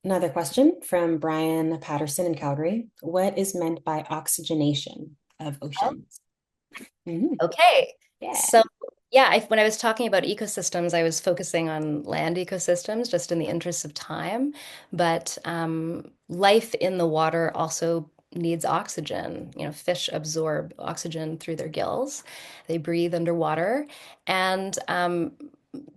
Another question from Brian Patterson in Calgary. What is meant by oxygenation of oceans? Mhm. Okay. Yeah. So, yeah, when I was talking about ecosystems, I was focusing on land ecosystems just in the interest of time. But life in the water also needs oxygen. You know, fish absorb oxygen through their gills, they breathe underwater. And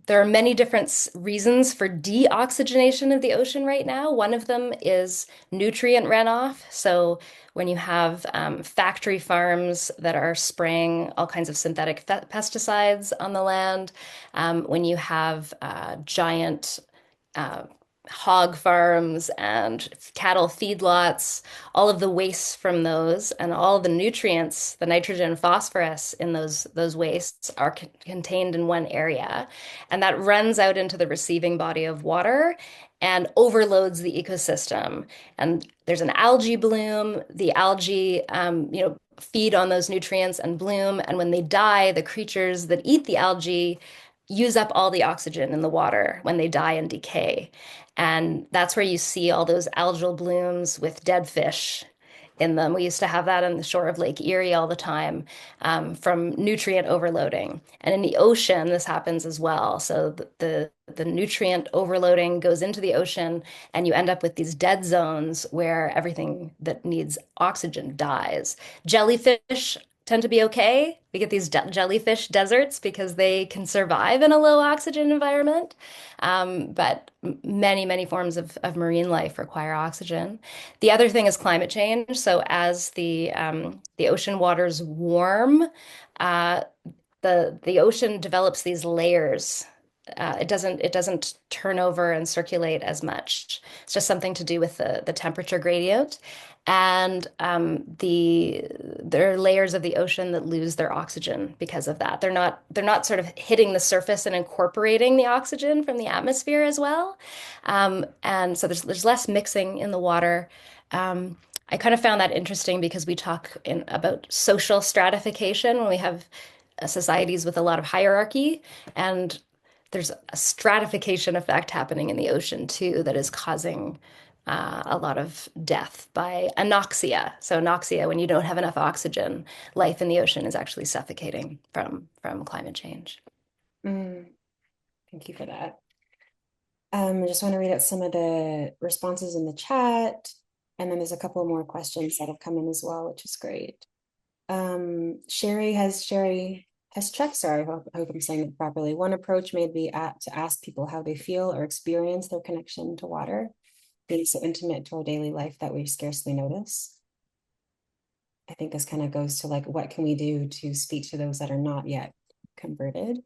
there are many different reasons for deoxygenation of the ocean right now. One of them is nutrient runoff. So, when you have factory farms that are spraying all kinds of synthetic pesticides on the land, when you have giant uh, hog farms and cattle feedlots, all of the wastes from those and all the nutrients, the nitrogen and phosphorus in those wastes are contained in one area, and that runs out into the receiving body of water and overloads the ecosystem. And there's an algae bloom. The algae, feed on those nutrients and bloom. And when they die, the creatures that eat the algae use up all the oxygen in the water when they die and decay. And that's where you see all those algal blooms with dead fish in them. We used to have that on the shore of Lake Erie all the time from nutrient overloading. And in the ocean, this happens as well. So the nutrient overloading goes into the ocean, and you end up with these dead zones where everything that needs oxygen dies. Jellyfish tend to be okay. We get these jellyfish deserts because they can survive in a low oxygen environment. But many forms of marine life require oxygen. The other thing is climate change. So as the ocean waters warm, uh, the ocean develops these layers. It doesn't turn over and circulate as much. It's just something to do with the temperature gradient. And there are layers of the ocean that lose their oxygen because of that. They're not sort of hitting the surface and incorporating the oxygen from the atmosphere as well. And so there's less mixing in the water. Um, I kind of found that interesting because we talk about social stratification when we have societies with a lot of hierarchy, and there's a stratification effect happening in the ocean too that is causing a lot of death by anoxia. So anoxia, when you don't have enough oxygen, life in the ocean is actually suffocating from climate change. Mm, thank you for that. I just want to read out some of the responses in the chat. And then there's a couple more questions that have come in as well, which is great. Sherry has checked, sorry, I hope I'm saying it properly. One approach may be to ask people how they feel or experience their connection to water, being so intimate to our daily life that we scarcely notice. I think this kind of goes to like, what can we do to speak to those that are not yet converted?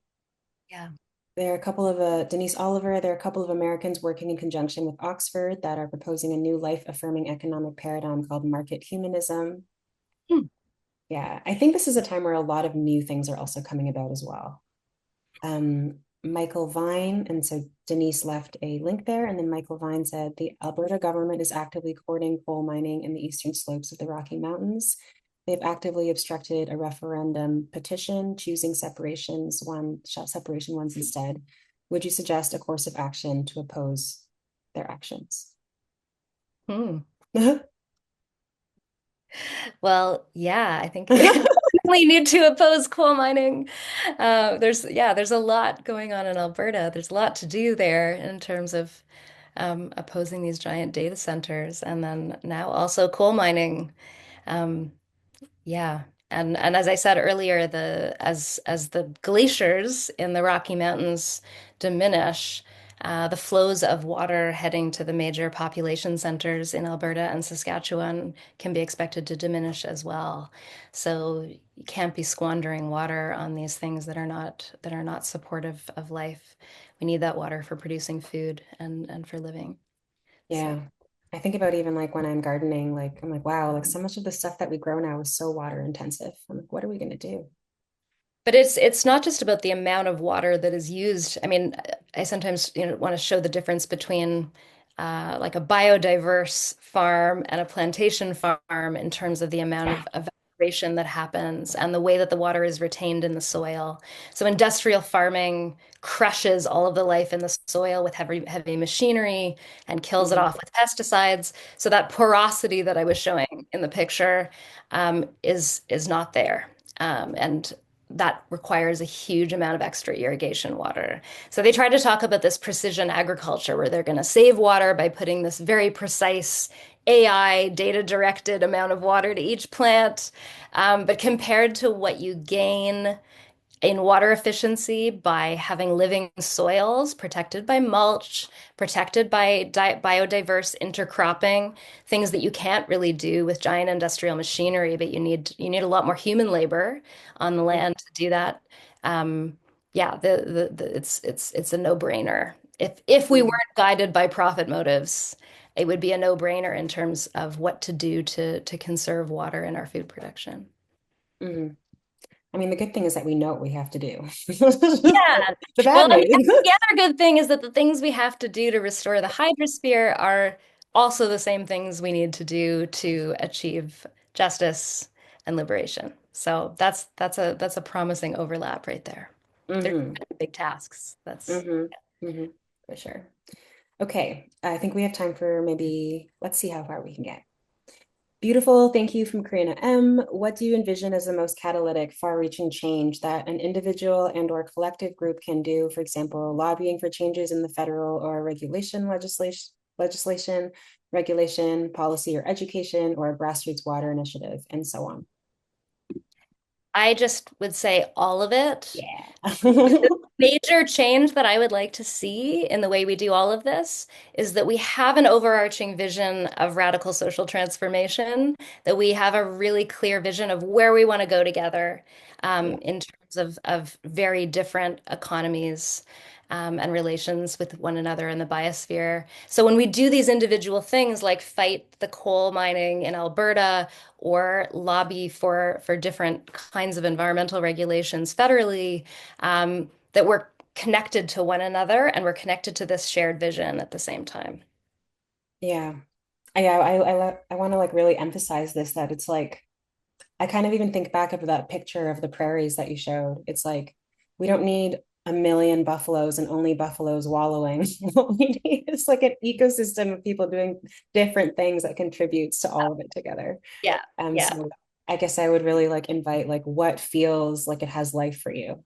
Yeah. There are a couple of Denise Oliver, there are a couple of Americans working in conjunction with Oxford that are proposing a new life-affirming economic paradigm called market humanism. Hmm. Yeah, I think this is a time where a lot of new things are also coming about as well. Michael Vine, and so Denise left a link there, and then Michael Vine said the Alberta government is actively courting coal mining in the eastern slopes of the Rocky Mountains. They've actively obstructed a referendum petition choosing separation ones instead. Would you suggest a course of action to oppose their actions? Well, yeah, I think we need to oppose coal mining. There's a lot going on in Alberta. There's a lot to do there in terms of opposing these giant data centers, and then now also coal mining. Um, yeah. And as I said earlier, as the glaciers in the Rocky Mountains diminish, the flows of water heading to the major population centers in Alberta and Saskatchewan can be expected to diminish as well. So you can't be squandering water on these things that are not supportive of life. We need that water for producing food and for living. So. Yeah. I think about even like when I'm gardening, like I'm like, wow, like so much of the stuff that we grow now is so water intensive. I'm like, what are we going to do? But it's not just about the amount of water that is used. I mean, I sometimes, want to show the difference between like a biodiverse farm and a plantation farm in terms of the amount of evaporation that happens and the way that the water is retained in the soil. So industrial farming crushes all of the life in the soil with heavy machinery and kills it Mhm. off with pesticides. So that porosity that I was showing in the picture is not there. And that requires a huge amount of extra irrigation water. So they try to talk about this precision agriculture where they're going to save water by putting this very precise AI data directed amount of water to each plant. But compared to what you gain in water efficiency by having living soils protected by mulch, protected by biodiverse intercropping, things that you can't really do with giant industrial machinery, but you need a lot more human labor on the land to do that. Yeah, it's a no-brainer. If we weren't guided by profit motives, it would be a no-brainer in terms of what to do to conserve water in our food production. Mhm. I mean, the good thing is that we know what we have to do. Yeah. The Well, bad and news. the other good thing is that the things we have to do to restore the hydrosphere are also the same things we need to do to achieve justice and liberation. So that's a promising overlap right there. There's Hmm. big tasks. That's Hmm. Hmm. For sure. Okay, I think we have time for maybe, let's see how far we can get. Beautiful. Thank you from Karina M. What do you envision as the most catalytic, far-reaching change that an individual and or collective group can do? For example, lobbying for changes in the federal or legislation, regulation, policy, or education, or a grassroots water initiative, and so on. I just would say all of it. Yeah. The major change that I would like to see in the way we do all of this is that we have an overarching vision of radical social transformation, that we have a really clear vision of where we want to go together Yeah. in terms of very different economies and relations with one another in the biosphere. So when we do these individual things like fight the coal mining in Alberta or lobby for different kinds of environmental regulations federally, that we're connected to one another and we're connected to this shared vision at the same time. Yeah. I want to like really emphasize this that it's like I kind of even think back of that picture of the prairies that you showed. It's like we don't need a million buffaloes and only buffaloes wallowing. What we need is like an ecosystem of people doing different things that contributes to all of it together. Yeah, yeah. So I guess I would really like invite like what feels like it has life for you,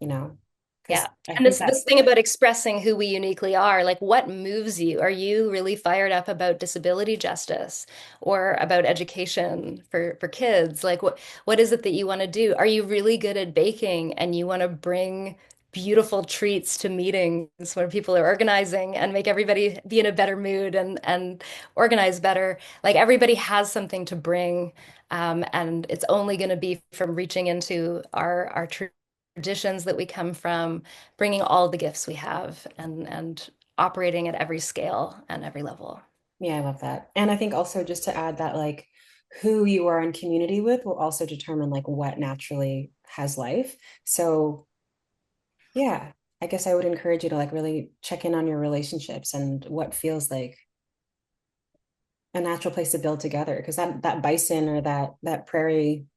you know, because Yeah. I And think this that thing about expressing who we uniquely are, like what moves you? Are you really fired up about disability justice or about education for kids? Like what is it that you want to do? Are you really good at baking and you want to bring beautiful treats to meetings when people are organizing and make everybody be in a better mood and organize better? Like everybody has something to bring, and it's only going to be from reaching into our traditions that we come from, bringing all the gifts we have and operating at every scale and every level. yeah, I love that. And I think also just to add that like who you are in community with will also determine like what naturally has life. So yeah. I guess I would encourage you to like really check in on your relationships and what feels like a natural place to build together. Because that bison or that prairie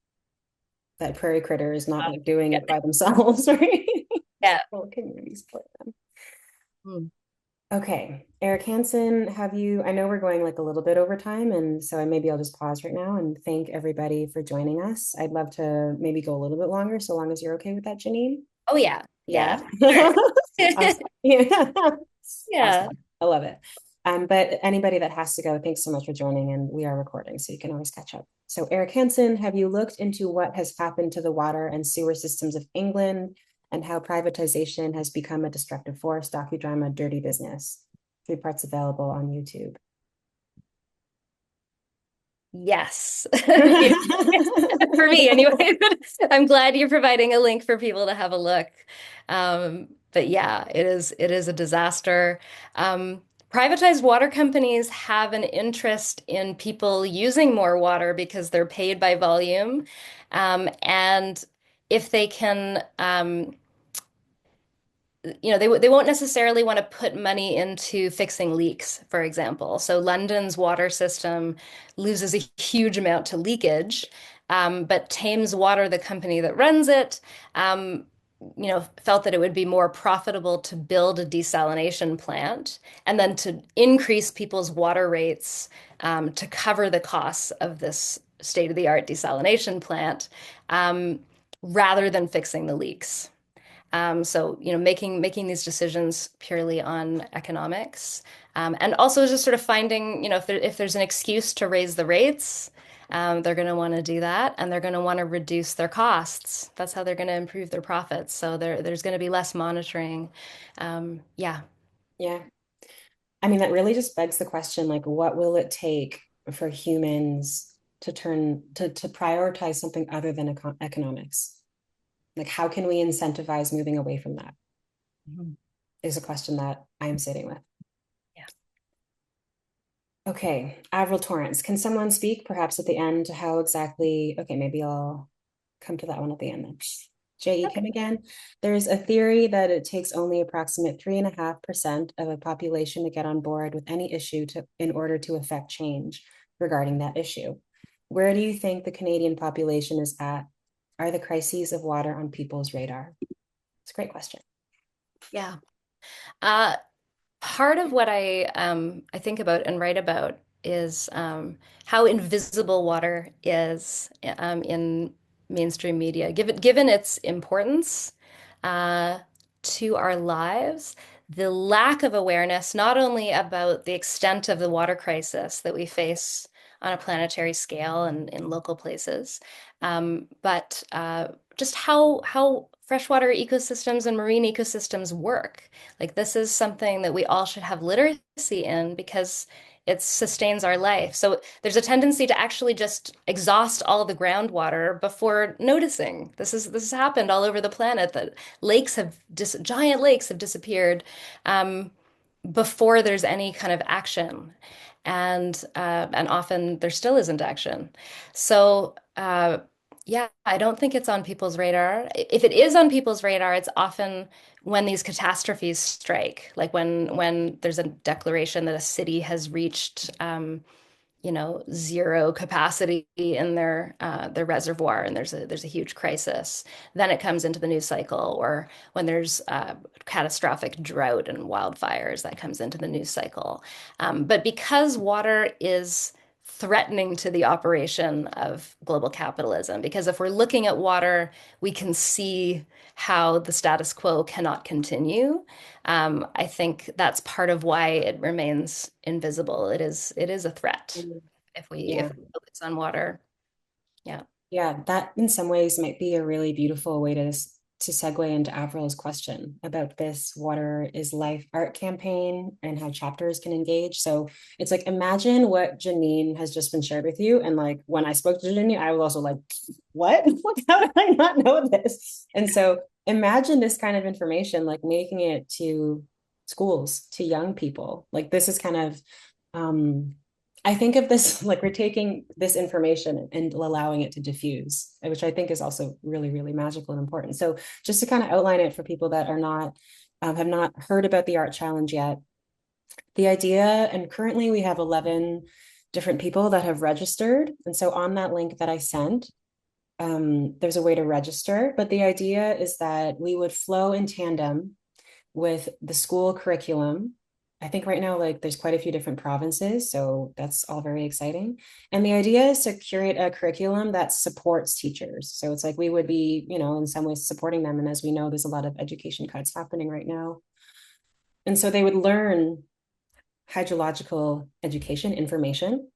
critter is not like doing it by themselves, right? Yeah. Whole community support them. Mm. Okay, Eric Hansen, I know we're going like a little bit over time, and so maybe I'll just pause right now and thank everybody for joining us. I'd love to maybe go a little bit longer, so long as you're okay with that, Janine. Oh yeah. Yeah. Sure. Awesome. Yeah. Yeah. Awesome. I love it. But anybody that has to go, thanks so much for joining, and we are recording, so you can always catch up. So Eric Hansen, have you looked into what has happened to the water and sewer systems of England and how privatization has become a destructive force? Docudrama Dirty Business. 3 parts available on YouTube. Yes. For me anyway. I'm glad you're providing a link for people to have a look. But yeah, it is a disaster. Privatized water companies have an interest in people using more water because they're paid by volume. And if they can they won't necessarily want to put money into fixing leaks, for example. So London's water system loses a huge amount to leakage, but Thames Water, the company that runs it, felt that it would be more profitable to build a desalination plant and then to increase people's water rates to cover the costs of this state-of-the-art desalination plant rather than fixing the leaks. So, making these decisions purely on economics, and also just sort of finding, if there's an excuse to raise the rates, they're going to want to do that, and they're going to want to reduce their costs. That's how they're going to improve their profits. So there's going to be less monitoring. Yeah. Yeah. I mean, that really just begs the question, like, what will it take for humans to prioritize something other than economics? Like, how can we incentivize moving away from that? Is a question that I'm sitting with. Yeah. Okay, Avril Torrance, can someone speak perhaps at the end to how exactly, okay, maybe I'll come to that one at the end then. J.E. Kim again. There's a theory that it takes only approximate 3.5% of a population to get on board with any issue in order to affect change regarding that issue. Where do you think the Canadian population is at? Are the crises of water on people's radar? It's a great question. Yeah. Part of what I think about and write about is how invisible water is in mainstream media, given its importance to our lives. The lack of awareness, not only about the extent of the water crisis that we face on a planetary scale and in local places, but just how freshwater ecosystems and marine ecosystems work. Like, this is something that we all should have literacy in because it sustains our life. So there's a tendency to actually just exhaust all the groundwater before noticing. This has happened all over the planet, that giant lakes have disappeared before there's any kind of action, and often there still isn't action. So yeah, I don't think it's on people's radar. If it is on people's radar, it's often when these catastrophes strike, like when there's a declaration that a city has reached zero capacity in their reservoir, and there's a huge crisis. Then it comes into the news cycle, or when there's catastrophic drought and wildfires, that comes into the news cycle. But because water is threatening to the operation of global capitalism, because if we're looking at water, we can see how the status quo cannot continue. I think that's part of why it remains invisible. It is a threat if we focus on water. Yeah. Yeah, that in some ways might be a really beautiful way to segue into Avril's question about this Water is Life art campaign and how chapters can engage. So it's like, imagine what Janine has just been shared with you. And like, when I spoke to Janine, I was also like, what? How did I not know this? And so imagine this kind of information, like making it to schools, to young people. Like, this is kind of, I think of this like we're taking this information and allowing it to diffuse, which I think is also really, really magical and important. So just to kind of outline it for people that are not have not heard about the art challenge yet. The idea, and currently we have 11 different people that have registered. And so on that link that I sent, there's a way to register, but the idea is that we would flow in tandem with the school curriculum. I think right now, like there's quite a few different provinces, so that's all very exciting. And the idea is to curate a curriculum that supports teachers. So it's like we would be, in some ways supporting them. And as we know, there's a lot of education cuts happening right now. And so they would learn hydrological education information.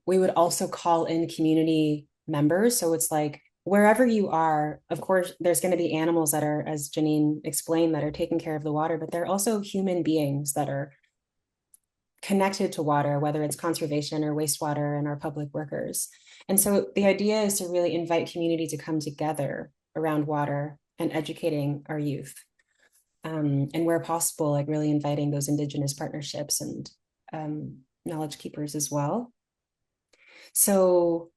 We would also call in community members. So it's like wherever you are, of course, there's going to be animals that are, as Janine explained, that are taking care of the water, but there are also human beings that are connected to water, whether it's conservation or wastewater and our public workers. And so the idea is to really invite community to come together around water and educating our youth. And where possible, like really inviting those Indigenous partnerships and knowledge keepers as well. So,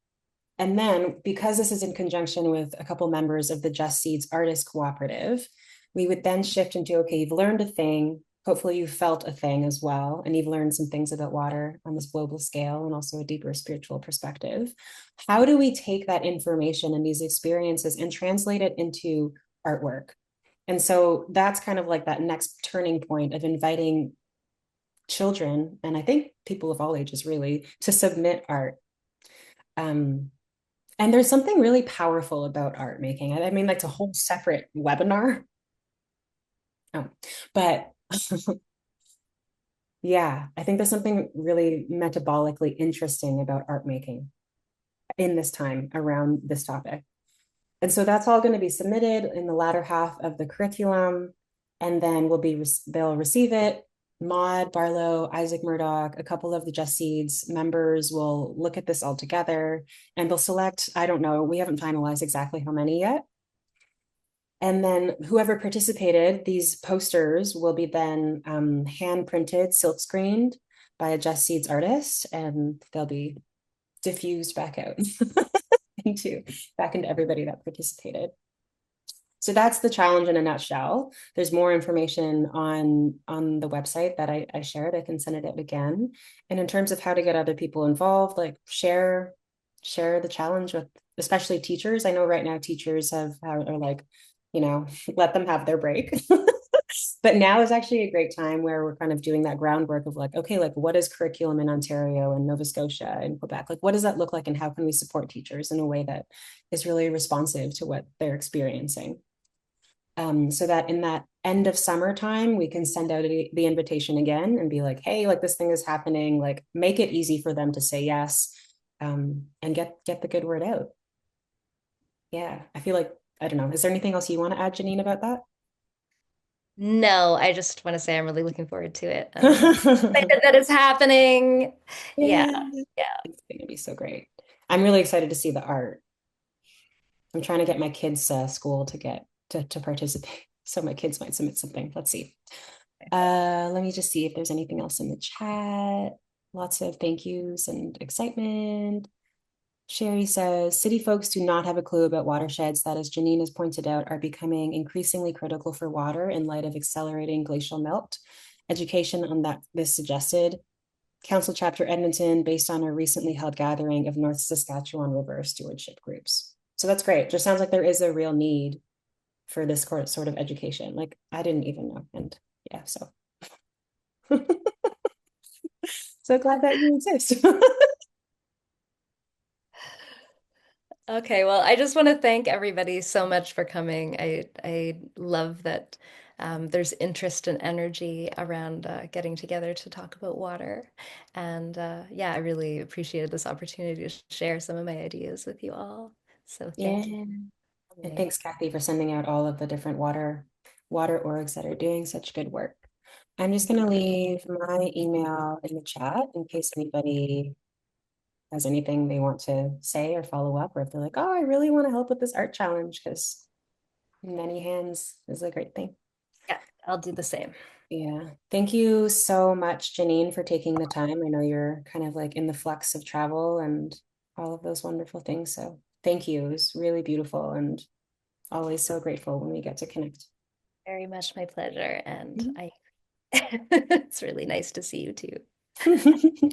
and then because this is in conjunction with a couple members of the Just Seeds Artist Cooperative, we would then shift into, okay, you've learned a thing, hopefully you felt a thing as well, and you've learned some things about water on this global scale and also a deeper spiritual perspective. How do we take that information and these experiences and translate it into artwork? And so that's kind of like that next turning point of inviting children, and I think people of all ages really, to submit art. And there's something really powerful about art making. I mean, like it's a whole separate webinar. Oh, but yeah, I think there's something really metabolically interesting about art making in this time around this topic. And so that's all going to be submitted in the latter half of the curriculum. And then they'll receive it. Maud Barlow, Isaac Murdoch, a couple of the Just Seeds members will look at this all together and they'll select, I don't know, we haven't finalized exactly how many yet. And then whoever participated, these posters will be then hand printed, silk screened by a Just Seeds artist, and they'll be diffused back out back into everybody that participated. So that's the challenge in a nutshell. There's more information on the website that I shared. I can send it out again. And in terms of how to get other people involved, like share the challenge with especially teachers. I know right now teachers are like, let them have their break. But now is actually a great time where we're kind of doing that groundwork of like, okay, like what is curriculum in Ontario and Nova Scotia and Quebec? Like, what does that look like and how can we support teachers in a way that is really responsive to what they're experiencing? So that in that end of summertime, we can send out the invitation again and be like, hey, like this thing is happening, like make it easy for them to say yes, and get the good word out. Yeah, I feel like, I don't know, is there anything else you want to add, Janine, about that? No, I just want to say I'm really looking forward to it. That it's happening. Yeah. It's going to be so great. I'm really excited to see the art. I'm trying to get my kids' school to get to participate. So my kids might submit something. Let's see. Let me just see if there's anything else in the chat. Lots of thank yous and excitement. Sherry says, city folks do not have a clue about watersheds that, as Janine has pointed out, are becoming increasingly critical for water in light of accelerating glacial melt. Education on that is suggested. Council Chapter Edmonton, based on a recently held gathering of North Saskatchewan River stewardship groups. So that's great. Just sounds like there is a real need for this sort of education. Like I didn't even know. And yeah, so. So glad that you exist. Okay, well, I just want to thank everybody so much for coming. I love that there's interest and energy around getting together to talk about water. And yeah, I really appreciated this opportunity to share some of my ideas with you all. So thank you. And thanks, Kathy, for sending out all of the different water orgs that are doing such good work. I'm just going to leave my email in the chat in case anybody has anything they want to say or follow up, or if they're like, oh, I really want to help with this art challenge, because many hands is a great thing. Yeah, I'll do the same. Yeah. Thank you so much, Janine, for taking the time. I know you're kind of like in the flux of travel and all of those wonderful things. So thank you. It was really beautiful and always so grateful when we get to connect. Very much my pleasure. And it's really nice to see you too.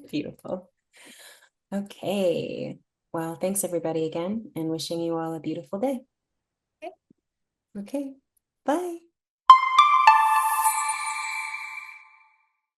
Beautiful. Okay. Well, thanks everybody again, and wishing you all a beautiful day. Okay. Okay. Bye.